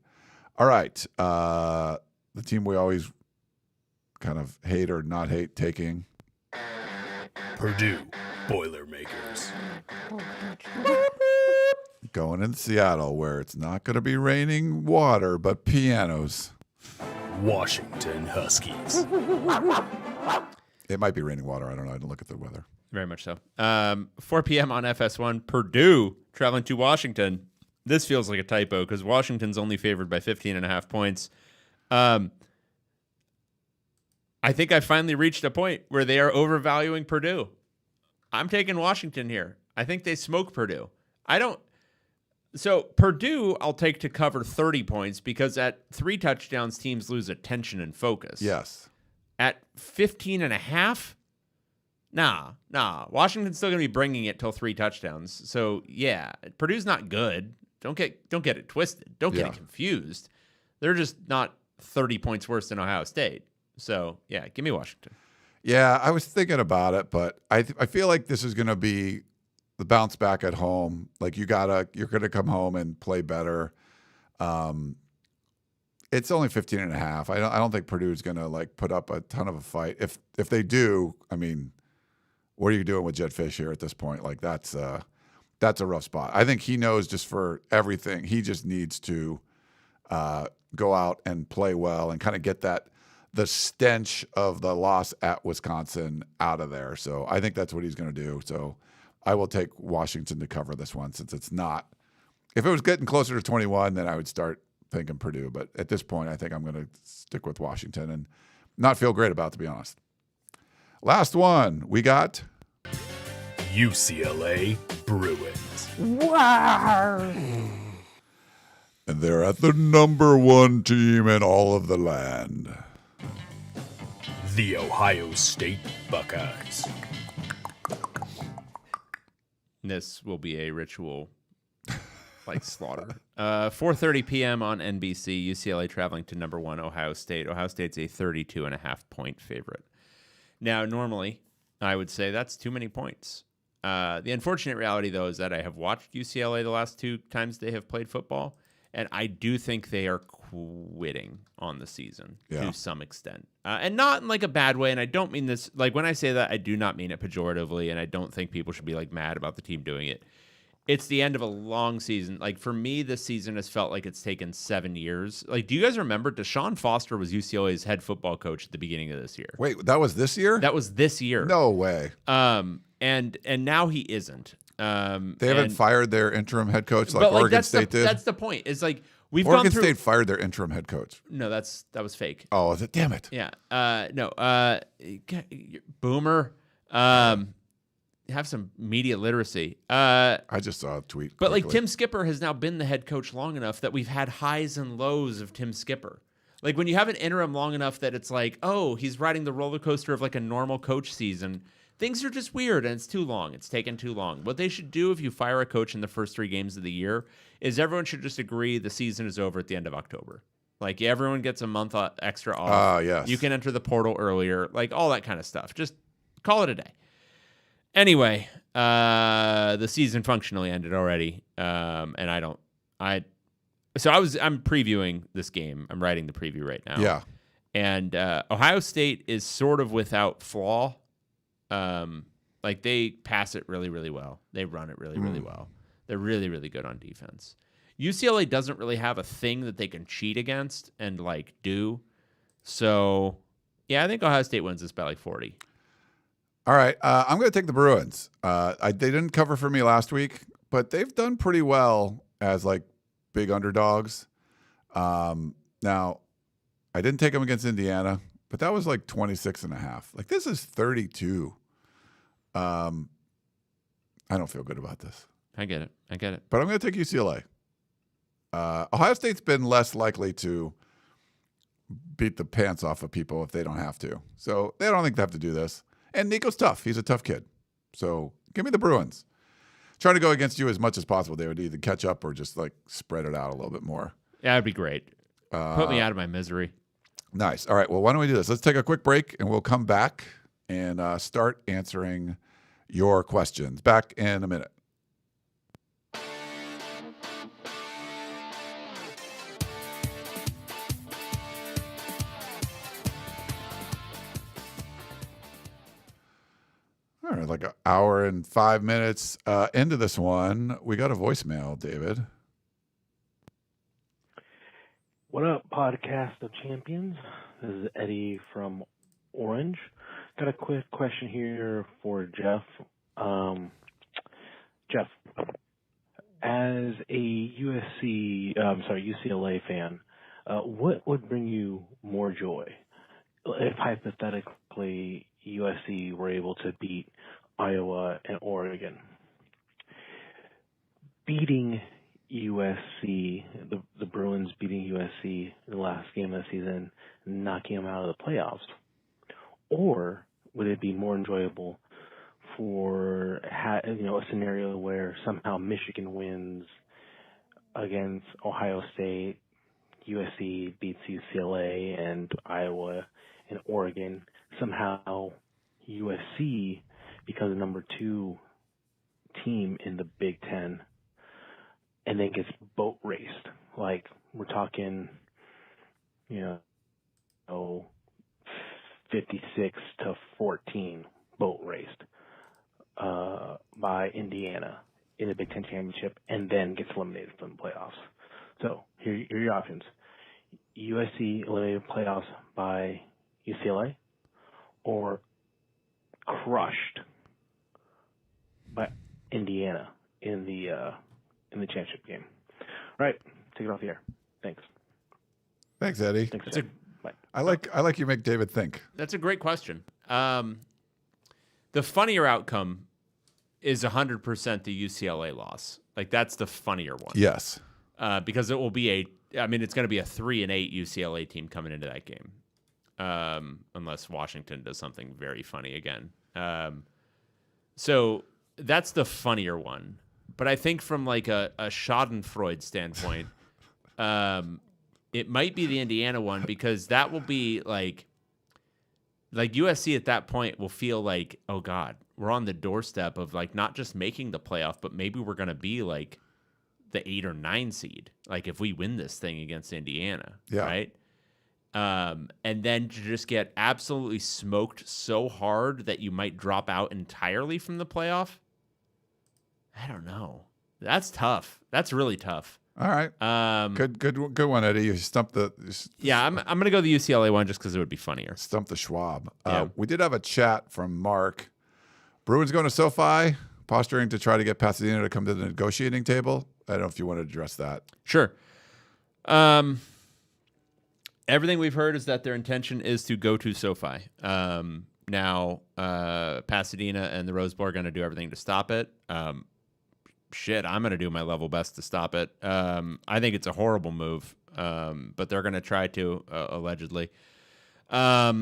All right. The team we always kind of hate or not hate taking. Purdue Boilermakers. Going in Seattle, where it's not going to be raining water, but pianos. Washington Huskies. It might be raining water. I don't know. I didn't look at the weather. Very much so. 4 p.m. on FS1, Purdue traveling to Washington. This feels like a typo because Washington's only favored by 15.5 points. I think I finally reached a point where they are overvaluing Purdue. I'm taking Washington here. I think they smoke Purdue. So Purdue, I'll take to cover 30 points because at 3 touchdowns, teams lose attention and focus. Yes. At 15.5, nah. Washington's still going to be bringing it till 3 touchdowns. So yeah, Purdue's not good. Don't get it twisted. Don't get it confused. They're just not 30 points worse than Ohio State. So yeah, give me Washington. Yeah, I was thinking about it, but I feel like this is going to be the bounce back at home. Like you're going to come home and play better. It's only 15.5. I don't think Purdue is going to like put up a ton of a fight. If they do, I mean, what are you doing with Jedd Fisch here at this point? Like that's a rough spot. I think he knows just for everything. He just needs to go out and play well and kind of get the stench of the loss at Wisconsin out of there. So I think that's what he's going to do. So I will take Washington to cover this one since it's not. If it was getting closer to 21, then I would start thinking Purdue. But at this point, I think I'm going to stick with Washington and not feel great about it, to be honest. Last one, we got UCLA Bruins. Wow. And they're at the number 1 team in all of the land. The Ohio State Buckeyes. This will be a ritual like slaughter. 4:30 p.m. on NBC, UCLA traveling to number 1 Ohio State. Ohio State's a 32.5 point favorite. Now, normally, I would say that's too many points. The unfortunate reality, though, is that I have watched UCLA the last 2 times they have played football, and I do think they are quitting on the season to some extent. And not in like a bad way, and I don't mean this, like when I say that, I do not mean it pejoratively, and I don't think people should be like mad about the team doing it. It's the end of a long season. Like for me, this season has felt like it's taken 7 years. Like, do you guys remember Deshaun Foster was UCLA's head football coach at the beginning of this year? Wait, that was this year? That was this year. No way. And now he isn't. They haven't fired their interim head coach like Oregon State did? That's the point. It's like we've Oregon gone through. State fired their interim head coach. No, that was fake. Oh, damn it. Yeah. Boomer. Have some media literacy. I just saw a tweet. But quickly. like Tim Skipper has now been the head coach long enough that we've had highs and lows of Tim Skipper. Like when you have an interim long enough that it's like, oh, he's riding the roller coaster of like a normal coach season. Things are just weird and it's too long. It's taken too long. What they should do if you fire a coach in the first 3 games of the year is everyone should just agree the season is over at the end of October. Like everyone gets a month extra off. Yes. You can enter the portal earlier. Like all that kind of stuff. Just call it a day. Anyway, the season functionally ended already, and I'm previewing this game. I'm writing the preview right now. Yeah. And Ohio State is sort of without flaw. Like they pass it really, really well. They run it really, really well. They're really, really good on defense. UCLA doesn't really have a thing that they can cheat against and like do. So, yeah, I think Ohio State wins this by like 40. All right, I'm going to take the Bruins. They didn't cover for me last week, but they've done pretty well as like big underdogs. Now, I didn't take them against Indiana, but that was like 26.5. Like this is 32. I don't feel good about this. I get it. But I'm going to take UCLA. Ohio State's been less likely to beat the pants off of people if they don't have to. So they don't think they have to do this. And Nico's tough. He's a tough kid. So Give me the Bruins. Trying to go against you as much as possible. They would either catch up or just like spread it out a little bit more. Yeah, that'd be great. Put me out of my misery. Nice. All right. Well, why don't we do this? Let's take a quick break and we'll come back and start answering your questions. Back in a minute. All right, like an hour and 5 minutes into this one, we got a voicemail, David. What up, Podcast of Champions? This is Eddie from Orange. Got a quick question here for Jeff. Jeff, as a UCLA fan, what would bring you more joy if hypothetically USC were able to beat Iowa and Oregon? Beating USC, the Bruins beating USC in the last game of the season, knocking them out of the playoffs? Or would it be more enjoyable for a scenario where somehow Michigan wins against Ohio State, USC beats UCLA, and Iowa and Oregon, somehow USC becomes the number 2 team in the Big Ten and then gets boat raced? Like, we're talking, 56-14 boat raced by Indiana in the Big Ten championship, and then gets eliminated from the playoffs. So here are your options: USC eliminated playoffs by UCLA, or crushed by Indiana in the championship game. All right, take it off the air. Thanks. Thanks, Eddie. Thanks. Bye. I like you make David think. That's a great question. The funnier outcome is 100% the UCLA loss. Like, that's the funnier one. Yes. Because it will be it's going to be a 3-8 UCLA team coming into that game. Unless Washington does something very funny again. So that's the funnier one. But I think from like a Schadenfreude standpoint, it might be the Indiana one, because that will be like USC at that point will feel like, oh God, we're on the doorstep of like not just making the playoff, but maybe we're going to be like the 8 or 9 seed. Like if we win this thing against Indiana, right? And then to just get absolutely smoked so hard that you might drop out entirely from the playoff. I don't know. That's tough. That's really tough. All right. Good one, Eddie. You stumped the. Yeah, I'm going to go the UCLA one just because it would be funnier. Stumped the Schwab. Yeah. We did have a chat from Mark. Bruins going to SoFi, posturing to try to get Pasadena to come to the negotiating table. I don't know if you want to address that. Sure. Everything we've heard is that their intention is to go to SoFi. Now, Pasadena and the Rose Bowl are going to do everything to stop it. I'm going to do my level best to stop it. I think it's a horrible move, but they're going to try to, allegedly. I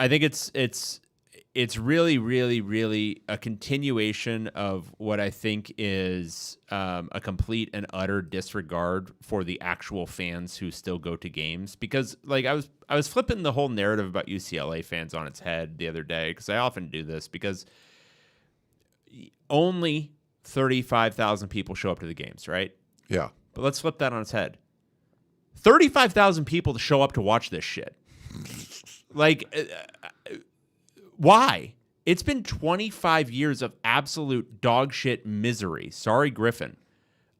think it's really, really, really a continuation of what I think is a complete and utter disregard for the actual fans who still go to games. Because, like, I was flipping the whole narrative about UCLA fans on its head the other day, because I often do this, because only 35,000 people show up to the games, right? Yeah. But let's flip that on its head. 35,000 people to show up to watch this shit. Like, why? It's been 25 years of absolute dog shit misery. Sorry, Griffin.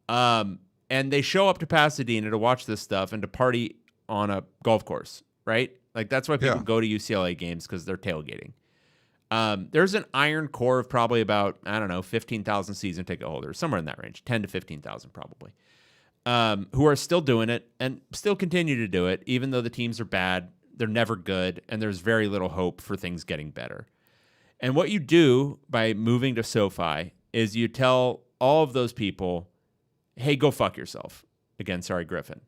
And they show up to Pasadena to watch this stuff and to party on a golf course, right? Like, that's why people go to UCLA games, because they're tailgating. There's an iron core of probably about, 15,000 season ticket holders, somewhere in that range, 10 to 15,000 probably, who are still doing it and still continue to do it, even though the teams are bad, they're never good, and there's very little hope for things getting better. And what you do by moving to SoFi is you tell all of those people, hey, go fuck yourself. Again, sorry, Griffin.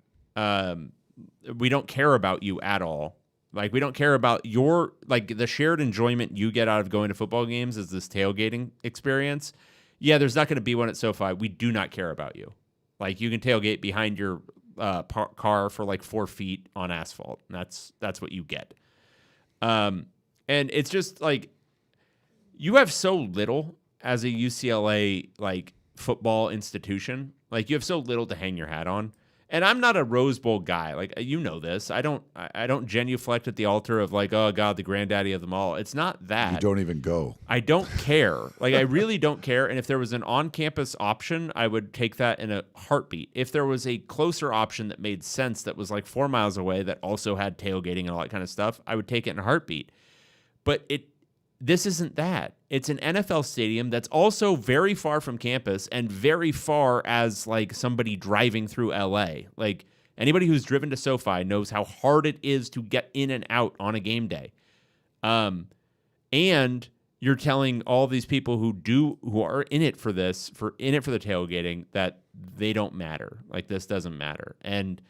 We don't care about you at all. Like, we don't care about your, like, the shared enjoyment you get out of going to football games is this tailgating experience. Yeah, there's not going to be one at SoFi. We do not care about you. Like, you can tailgate behind your car for like 4 feet on asphalt. And that's what you get. And it's just like, you have so little as a UCLA like football institution. Like, you have so little to hang your hat on. And I'm not a Rose Bowl guy. Like, you know this. I don't genuflect at the altar of like, oh God, the granddaddy of them all. It's not that. You don't even go. I don't care. Like, I really don't care. And if there was an on-campus option, I would take that in a heartbeat. If there was a closer option that made sense, that was like 4 miles away, that also had tailgating and all that kind of stuff, I would take it in a heartbeat. But this isn't that. It's an NFL stadium that's also very far from campus and very far as like somebody driving through LA. Like, anybody who's driven to SoFi knows how hard it is to get in and out on a game day. And you're telling all these people who are in it for this, for the tailgating, that they don't matter. Like, this doesn't matter. And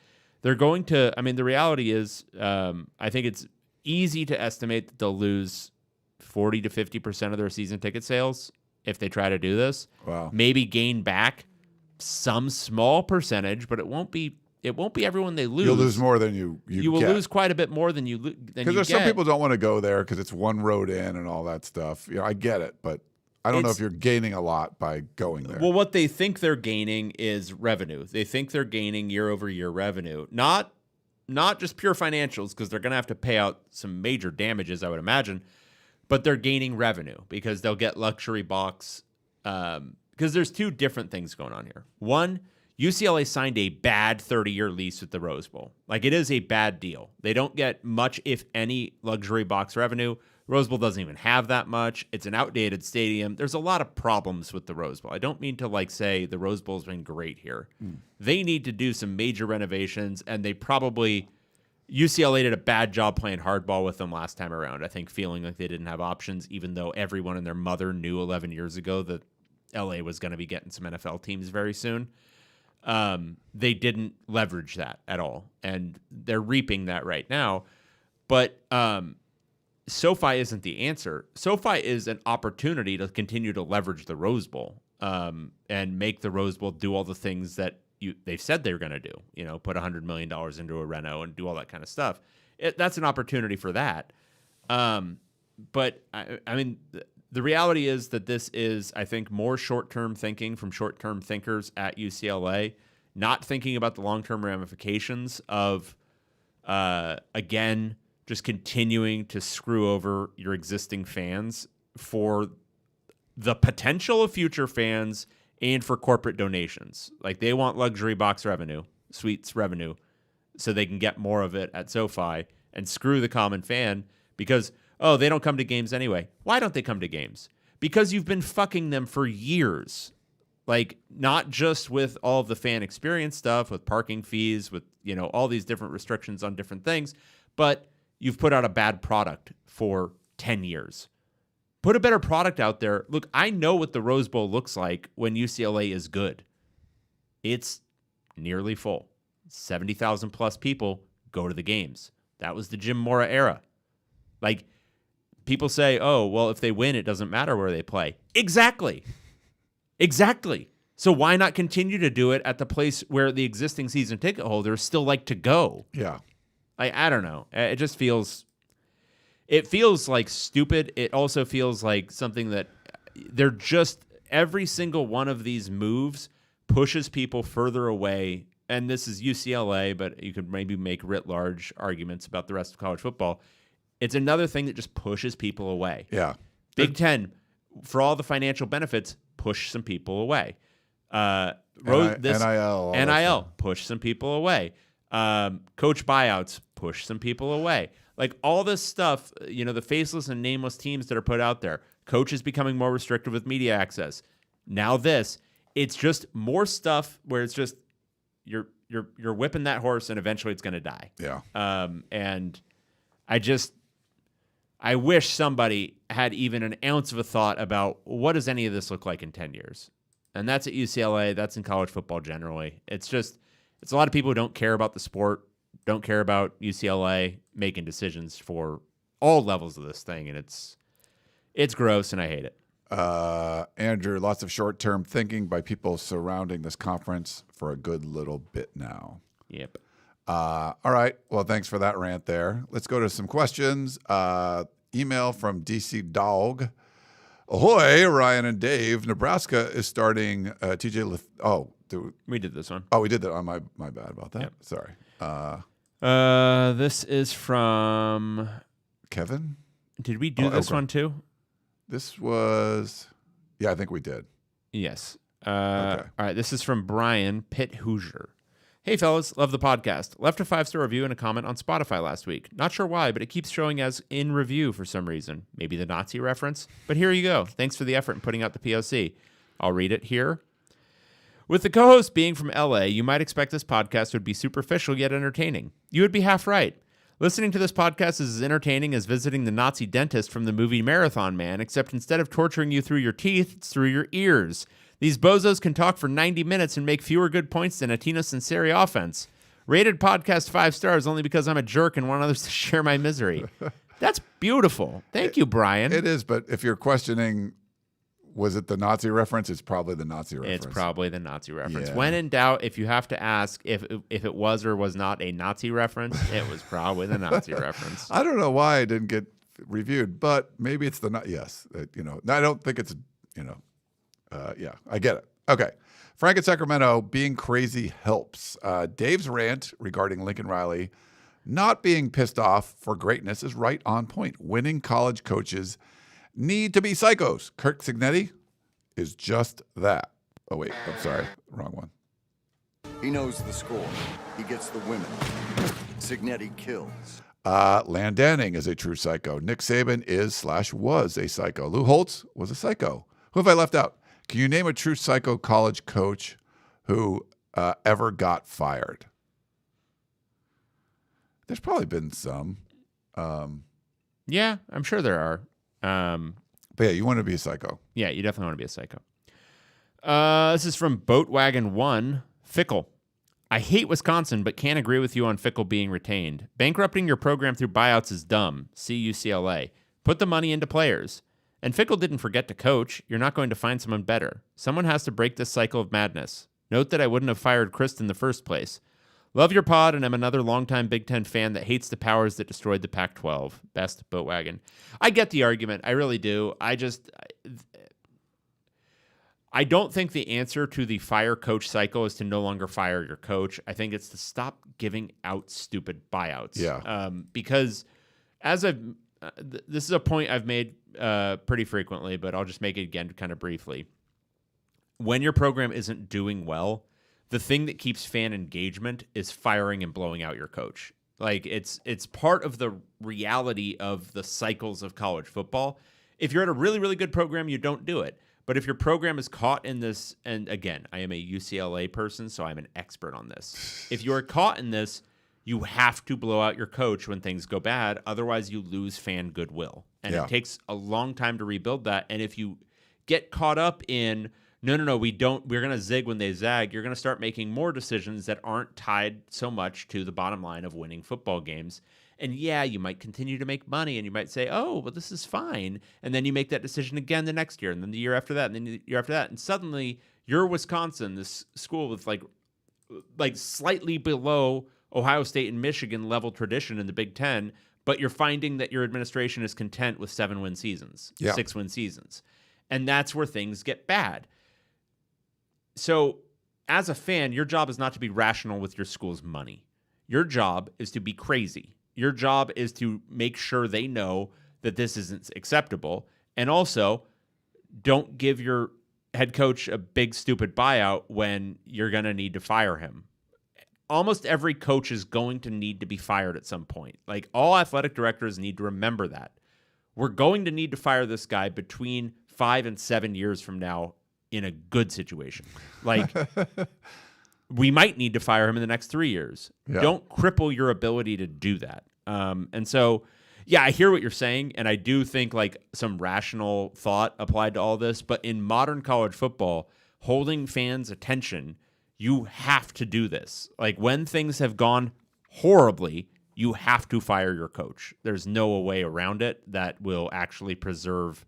they're going to, I mean, the reality is, I think it's easy to estimate that they'll lose 40 to 50% of their season ticket sales if they try to do this. Wow. Maybe gain back some small percentage, but it won't be everyone they lose. You'll lose more than you will get. lose quite a bit more than you get. Because there's some people don't want to go there because it's one road in and all that stuff. You know, I get it, but I don't know if you're gaining a lot by going there. Well, what they think they're gaining is revenue. They think they're gaining year-over-year revenue, not just pure financials, because they're going to have to pay out some major damages, I would imagine. But they're gaining revenue because they'll get luxury box. Because there's two different things going on here. One, UCLA signed a bad 30-year lease with the Rose Bowl. Like, it is a bad deal. They don't get much, if any, luxury box revenue. Rose Bowl doesn't even have that much. It's an outdated stadium. There's a lot of problems with the Rose Bowl. I don't mean to like say the Rose Bowl's been great here. They need to do some major renovations, and they probably... UCLA did a bad job playing hardball with them last time around, I think, feeling like they didn't have options, even though everyone and their mother knew 11 years ago that LA was going to be getting some NFL teams very soon. They didn't leverage that at all, and they're reaping that right now. But SoFi isn't the answer. SoFi is an opportunity to continue to leverage the Rose Bowl and make the Rose Bowl do all the things that they've said they're going to do, you know, put $100 million into a reno and do all that kind of stuff. That's an opportunity for that. But I mean, the reality is that this is, I think, more short-term thinking from short-term thinkers at UCLA, not thinking about the long-term ramifications of, again, just continuing to screw over your existing fans for the potential of future fans and for corporate donations. Like, they want luxury box revenue, suites revenue, so they can get more of it at SoFi and screw the common fan because, oh, they don't come to games anyway. Why don't they come to games? Because you've been fucking them for years. Like, not just with all of the fan experience stuff, with parking fees, with, you know, all these different restrictions on different things, but you've put out a bad product for 10 years. Put a better product out there. Look, I know what the Rose Bowl looks like when UCLA is good. It's nearly full. 70,000 plus people go to the games. That was the Jim Mora era. Like, people say, oh, well, if they win, it doesn't matter where they play. Exactly. So why not continue to do it at the place where the existing season ticket holders still like to go? Yeah. I don't know. It just feels... It feels like stupid. It also feels like something that they're just, every single one of these moves pushes people further away. And this is UCLA, but you could maybe make writ large arguments about the rest of college football. It's another thing that just pushes people away. Yeah. Big Ten, for all the financial benefits, push some people away. NIL, push some people away. Coach buyouts, push some people away. Like, all this stuff, you know, the faceless and nameless teams that are put out there, coaches becoming more restrictive with media access. Now it's just more stuff where it's just you're whipping that horse and eventually it's going to die. Yeah. And I wish somebody had even an ounce of a thought about what does any of this look like in 10 years. And that's at UCLA. That's in college football generally. It's a lot of people who don't care about the sport. don't care about UCLA making decisions for all levels of this thing, and it's gross, and I hate it. Andrew, lots of short-term thinking by people surrounding this conference for a good little bit now. Yep. All right. Well, thanks for that rant there. Let's go to some questions. Email from DC Dog. Ahoy, Ryan and Dave. Nebraska is starting TJ. We did this one. Oh, we did that. Oh, my bad about that. Yep. Sorry. This is from Kevin. Did we do this one too? This was, I think we did. Yes. Okay. All right. This is from Brian Pitt Hoosier. Hey, fellas, love the podcast. Left a 5-star review and a comment on Spotify last week. Not sure why, but it keeps showing as in review for some reason. Maybe the Nazi reference? But here you go. Thanks for the effort in putting out the POC. I'll read it here. With the co-host being from LA, you might expect this podcast would be superficial yet entertaining. You would be half right. Listening to this podcast is as entertaining as visiting the Nazi dentist from the movie Marathon Man, except instead of torturing you through your teeth, it's through your ears. These bozos can talk for 90 minutes and make fewer good points than a Tino Sinceri offense. Rated podcast 5 stars only because I'm a jerk and want others to share my misery. That's beautiful. Thank you, Brian. It is, but if you're questioning, was it the Nazi reference? It's probably the Nazi reference. It's probably the Nazi reference. Yeah. When in doubt, if you have to ask if it was or was not a Nazi reference, it was probably the Nazi reference. I don't know why it didn't get reviewed, but maybe it's the yes. I don't think it's I get it. Okay, Frank at Sacramento, being crazy helps. Dave's rant regarding Lincoln Riley not being pissed off for greatness is right on point. Winning college coaches need to be psychos. Kirk Signetti is just that. Oh, wait. I'm sorry. Wrong one. He knows the score. He gets the women. Signetti kills. Landanning is a true psycho. Nick Saban is/was a psycho. Lou Holtz was a psycho. Who have I left out? Can you name a true psycho college coach who ever got fired? There's probably been some. Yeah, I'm sure there are. But yeah, you want to be a psycho. Yeah, you definitely want to be a psycho. This is from Boatwagon 1. Fickle. I hate Wisconsin, but can't agree with you on Fickle being retained. Bankrupting your program through buyouts is dumb. See UCLA. Put the money into players. And Fickle didn't forget to coach. You're not going to find someone better. Someone has to break this cycle of madness. Note that I wouldn't have fired Christ in the first place. Love your pod, and I'm another longtime Big Ten fan that hates the powers that destroyed the Pac-12. Best Boatwagon. I get the argument. I really do. I don't think the answer to the fire coach cycle is to no longer fire your coach. I think it's to stop giving out stupid buyouts. Yeah. Because this is a point I've made pretty frequently, but I'll just make it again kind of briefly. When your program isn't doing well, the thing that keeps fan engagement is firing and blowing out your coach. Like it's part of the reality of the cycles of college football. If you're at a really, really good program, you don't do it. But if your program is caught in this, and again, I am a UCLA person, so I'm an expert on this. If you're caught in this, you have to blow out your coach when things go bad. Otherwise, you lose fan goodwill. And It takes a long time to rebuild that. And if you get caught up in, no, we're going to zig when they zag, you're going to start making more decisions that aren't tied so much to the bottom line of winning football games. And yeah, you might continue to make money and you might say, oh, well, this is fine. And then you make that decision again the next year and then the year after that and then the year after that. And suddenly you're Wisconsin, this school with like slightly below Ohio State and Michigan level tradition in the Big Ten, but you're finding that your administration is content with 7-win seasons, 6-win seasons. And that's where things get bad. So as a fan, your job is not to be rational with your school's money. Your job is to be crazy. Your job is to make sure they know that this isn't acceptable. And also, don't give your head coach a big, stupid buyout when you're going to need to fire him. Almost every coach is going to need to be fired at some point. Like, all athletic directors need to remember that. We're going to need to fire this guy between 5 and 7 years from now in a good situation. Like, we might need to fire him in the next 3 years. Yeah. Don't cripple your ability to do that. And so, yeah, I hear what you're saying, and I do think like some rational thought applied to all this. But in modern college football, holding fans' attention, you have to do this. Like, when things have gone horribly, you have to fire your coach. There's no way around it that will actually preserve,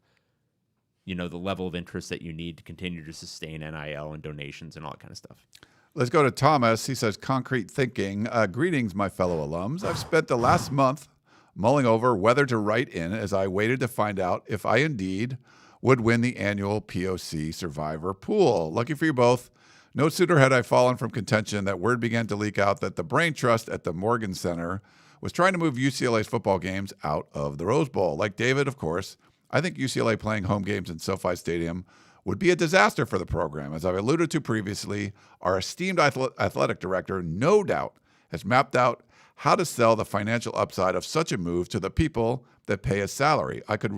the level of interest that you need to continue to sustain NIL and donations and all that kind of stuff. Let's go to Thomas. He says, concrete thinking. Greetings, my fellow alums. I've spent the last month mulling over whether to write in as I waited to find out if I indeed would win the annual POC Survivor Pool. Lucky for you both, no sooner had I fallen from contention that word began to leak out that the Brain Trust at the Morgan Center was trying to move UCLA's football games out of the Rose Bowl. Like David, of course, I think UCLA playing home games in SoFi Stadium would be a disaster for the program. As I've alluded to previously, our esteemed athletic director no doubt has mapped out how to sell the financial upside of such a move to the people that pay a salary. I could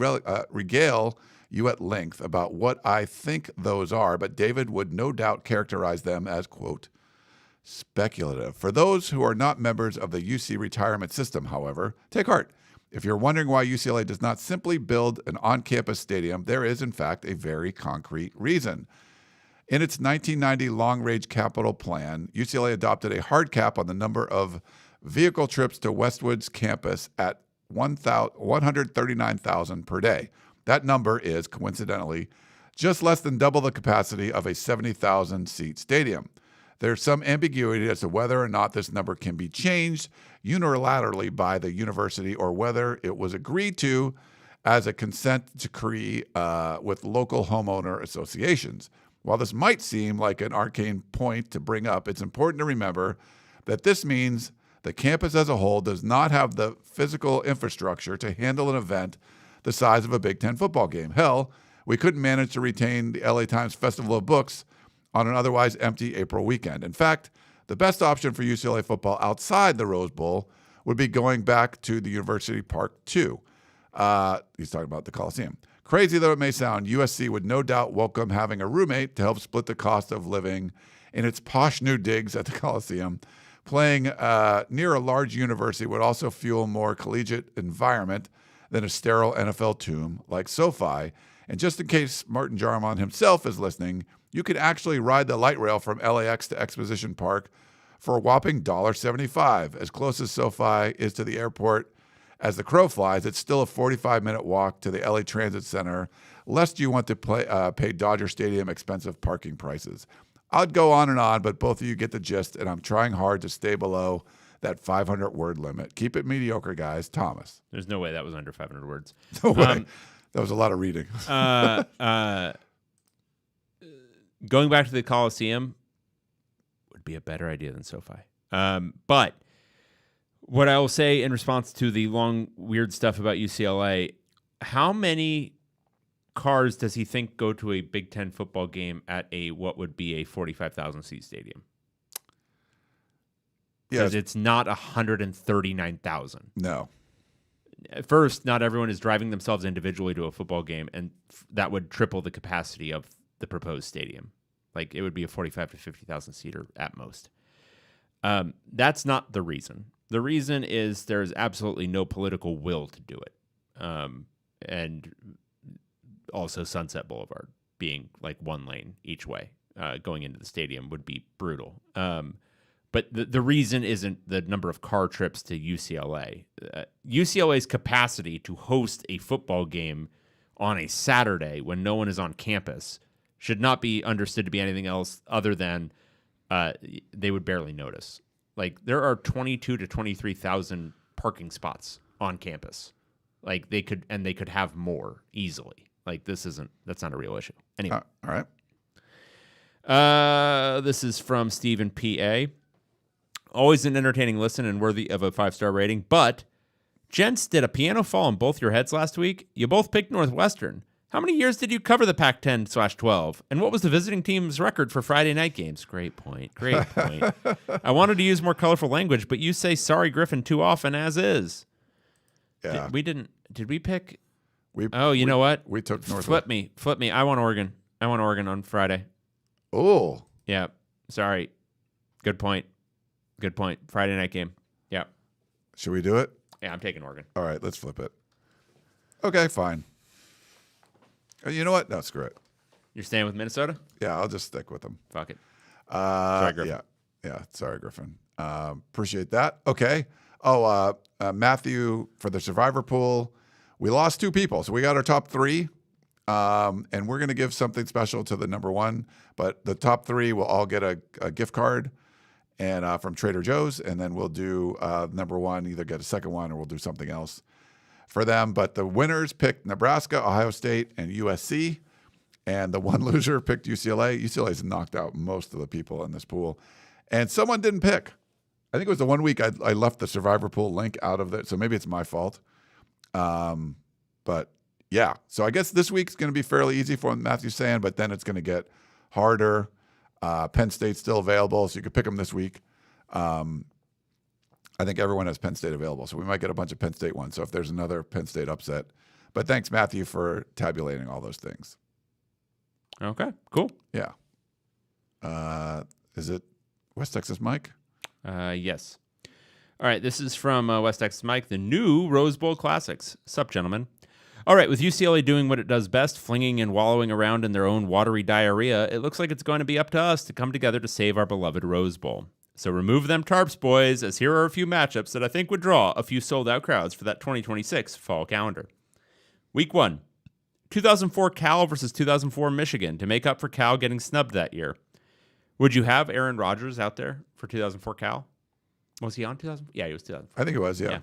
regale you at length about what I think those are, but David would no doubt characterize them as, quote, speculative. For those who are not members of the UC retirement system, however, take heart. If you're wondering why UCLA does not simply build an on-campus stadium, there is, in fact, a very concrete reason. In its 1990 long-range capital plan, UCLA adopted a hard cap on the number of vehicle trips to Westwood's campus at 139,000 per day. That number is, coincidentally, just less than double the capacity of a 70,000-seat stadium. There's some ambiguity as to whether or not this number can be changed unilaterally by the university or whether it was agreed to as a consent decree with local homeowner associations. While this might seem like an arcane point to bring up, it's important to remember that this means the campus as a whole does not have the physical infrastructure to handle an event the size of a Big Ten football game. Hell, we couldn't manage to retain the LA Times Festival of Books on an otherwise empty April weekend. In fact, the best option for UCLA football outside the Rose Bowl would be going back to the University Park 2. He's talking about the Coliseum. Crazy though it may sound, USC would no doubt welcome having a roommate to help split the cost of living in its posh new digs at the Coliseum. Playing near a large university would also fuel a more collegiate environment than a sterile NFL tomb like SoFi. And just in case Martin Jarmon himself is listening, you could actually ride the light rail from LAX to Exposition Park for a whopping $1.75. As close as SoFi is to the airport as the crow flies, it's still a 45-minute walk to the LA Transit Center, lest you want to pay Dodger Stadium expensive parking prices. I'd go on, but both of you get the gist, and I'm trying hard to stay below that 500-word limit. Keep it mediocre, guys. Thomas. There's no way that was under 500 words. No way. That was a lot of reading. Going back to the Coliseum would be a better idea than SoFi. But what I will say in response to the long, weird stuff about UCLA, how many cars does he think go to a Big Ten football game at what would be a 45,000-seat stadium? Because it's not 139,000. No. At first, not everyone is driving themselves individually to a football game, and that would triple the capacity of the proposed stadium. Like, it would be a 45 to 50,000 seater at most. That's not the reason. The reason is there is absolutely no political will to do it. And also Sunset Boulevard being like one lane each way going into the stadium would be brutal. But the reason isn't the number of car trips to UCLA. UCLA's capacity to host a football game on a Saturday when no one is on campus should not be understood to be anything else other than they would barely notice. Like, there are 22 to 23,000 parking spots on campus. Like, they could have more easily. Like, that's not a real issue. Anyway. All right. This is from Stephen P.A. Always an entertaining listen and worthy of a 5-star rating. But, gents, did a piano fall on both your heads last week? You both picked Northwestern. How many years did you cover the Pac-10/12? And what was the visiting team's record for Friday night games? Great point. I wanted to use more colorful language, but you say sorry, Griffin, too often as is. Yeah. Did we pick? You know what? We took Northwestern. Flip me. I want Oregon. On Friday. Oh. Yeah. Sorry. Good point. Friday night game. Yeah. Should we do it? Yeah, I'm taking Oregon. All right, let's flip it. Okay, fine. You know what? No, screw it. You're staying with Minnesota? Yeah, I'll just stick with them. Fuck it. Yeah. Yeah, sorry, Griffin. Appreciate that. Okay. Matthew, for the survivor pool, we lost 2 people. So we got our top 3. And we're going to give something special to the number 1. But the top 3 will all get a gift card and from Trader Joe's. And then we'll do number 1, either get a second one or we'll do something else for them. But the winners picked Nebraska, Ohio State, and USC. And the one loser picked UCLA. UCLA's knocked out most of the people in this pool. And someone didn't pick. I think it was the one week I left the survivor pool link out of it. So maybe it's my fault. But yeah, so I guess this week's going to be fairly easy for Matthew's saying, but then it's going to get harder. Penn State's still available, so you could pick them this week. I think everyone has Penn State available, so we might get a bunch of Penn State ones. So if there's another Penn State upset. But thanks, Matthew, for tabulating all those things. Okay, cool. Yeah. Is it West Texas Mike? Yes. All right, this is from West Texas Mike, the new Rose Bowl Classics. Sup, gentlemen. All right, with UCLA doing what it does best, flinging and wallowing around in their own watery diarrhea, it looks like it's going to be up to us to come together to save our beloved Rose Bowl. So remove them tarps, boys, as here are a few matchups that I think would draw a few sold-out crowds for that 2026 fall calendar. Week 1, 2004 Cal versus 2004 Michigan to make up for Cal getting snubbed that year. Would you have Aaron Rodgers out there for 2004 Cal? Was he on 2000? Yeah, he was 2004. I think it was, yeah.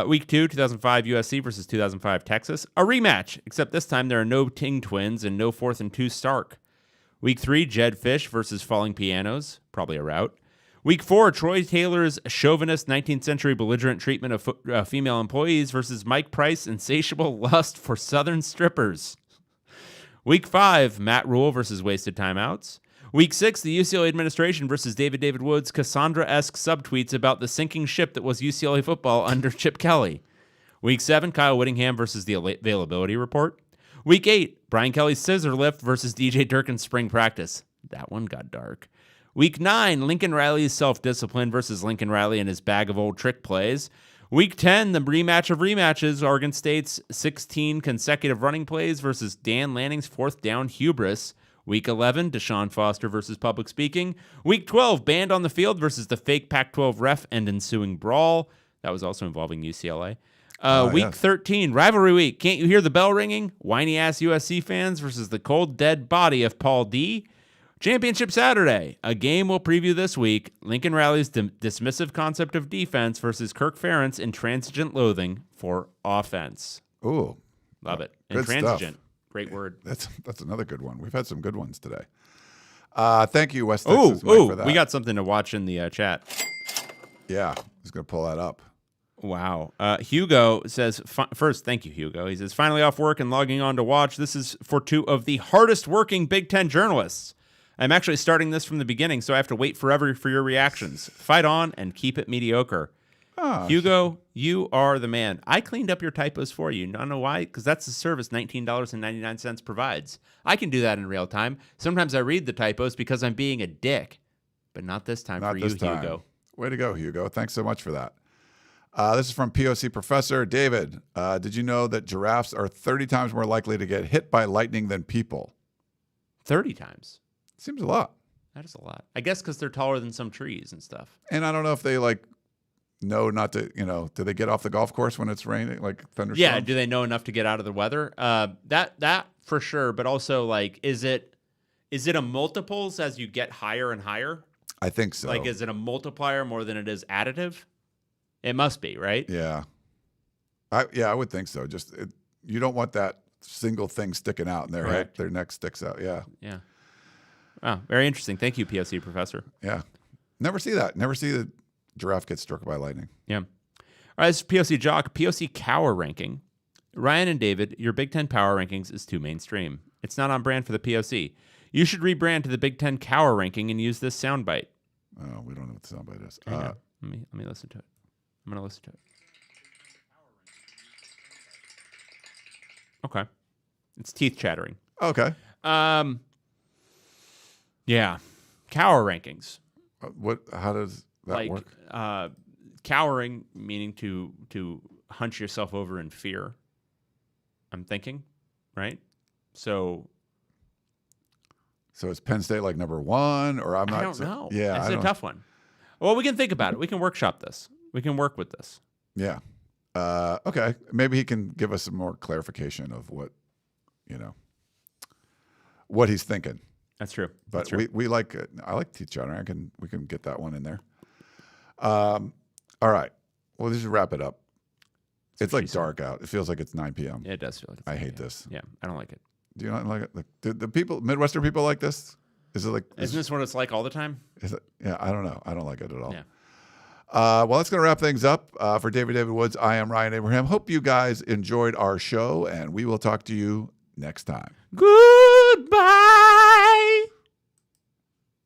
Week 2, 2005 USC versus 2005 Texas. A rematch, except this time there are no Ting twins and no 4th and 2 Stark. Week 3, Jedd Fisch versus Falling Pianos. Probably a rout. Week 4, Troy Taylor's chauvinist 19th century belligerent treatment of female employees versus Mike Price's insatiable lust for Southern strippers. Week 5, Matt Rule versus wasted timeouts. Week 6, the UCLA administration versus David Woods' Cassandra-esque subtweets about the sinking ship that was UCLA football under Chip Kelly. Week 7, Kyle Whittingham versus the availability report. Week 8, Brian Kelly's scissor lift versus DJ Durkin's spring practice. That one got dark. Week 9, Lincoln Riley's self-discipline versus Lincoln Riley and his bag of old trick plays. Week 10, the rematch of rematches, Oregon State's 16 consecutive running plays versus Dan Lanning's 4th down hubris. Week 11, Deshaun Foster versus public speaking. Week 12, banned on the field versus the fake Pac-12 ref and ensuing brawl. That was also involving UCLA. Week 13, rivalry week. Can't you hear the bell ringing? Whiny-ass USC fans versus the cold, dead body of Paul D. Championship Saturday. A game we'll preview this week. Lincoln Riley's dismissive concept of defense versus Kirk Ferentz intransigent loathing for offense. Ooh. Love it. Good Intransigent. stuff. Great word. That's another good one. We've had some good ones today. Thank you, West Texas Mike, for that. We got something to watch in the chat. Yeah, I was going to pull that up. Wow. Hugo says, first, thank you, Hugo. He says, finally off work and logging on to watch. This is for 2 of the hardest working Big Ten journalists. I'm actually starting this from the beginning, so I have to wait forever for your reactions. Fight on and keep it mediocre. Oh, Hugo, you are the man. I cleaned up your typos for you. I know why? Because that's the service $19.99 provides. I can do that in real time. Sometimes I read the typos because I'm being a dick. But not this time for you, Hugo. Way to go, Hugo. Thanks so much for that. This is from POC Professor. David, did you know that giraffes are 30 times more likely to get hit by lightning than people? 30 times? Seems a lot. That is a lot. I guess because they're taller than some trees and stuff. And I don't know if they know not to, do they get off the golf course when it's raining, like thunderstorms? Yeah, do they know enough to get out of the weather? That for sure, but also is it a multiples as you get higher and higher? I think so. Is it a multiplier more than it is additive? It must be, right? Yeah. I would think so. Just you don't want that single thing sticking out and their neck sticks out. Yeah. Yeah. Wow, very interesting. Thank you, POC Professor. Yeah. Never see that. Never see the giraffe get struck by lightning. Yeah. All right, this is POC Jock. POC Cower ranking. Ryan and David, your Big Ten power rankings is too mainstream. It's not on brand for the POC. You should rebrand to the Big Ten Cower ranking and use this soundbite. Oh, we don't know what the soundbite is. Let me listen to it. I'm going to listen to it. Okay. It's teeth chattering. Okay. Yeah. Cower rankings. How does that work? Cowering, meaning to hunch yourself over in fear. I'm thinking, right? So So is Penn State like number 1, or I'm not? I don't know. Yeah, it's a tough one. Well, we can think about it. We can workshop this. We can work with this. Yeah. Okay. Maybe he can give us some more clarification of what he's thinking. That's true. But That's true. we like it. I like Teach Johnner. We can get that one in there. All right. Well, this should wrap it up. It's like dark out. It feels like it's 9 p.m. It does feel like it's I 9 hate p.m. this. Yeah, I don't like it. Do you not like it? Do the people, Midwestern people, like this? Is it like? Isn't this what it's like all the time? Is it? Yeah, I don't know. I don't like it at all. Yeah. Well, that's going to wrap things up. For David Woods, I am Ryan Abraham. Hope you guys enjoyed our show, and we will talk to you next time. Goodbye.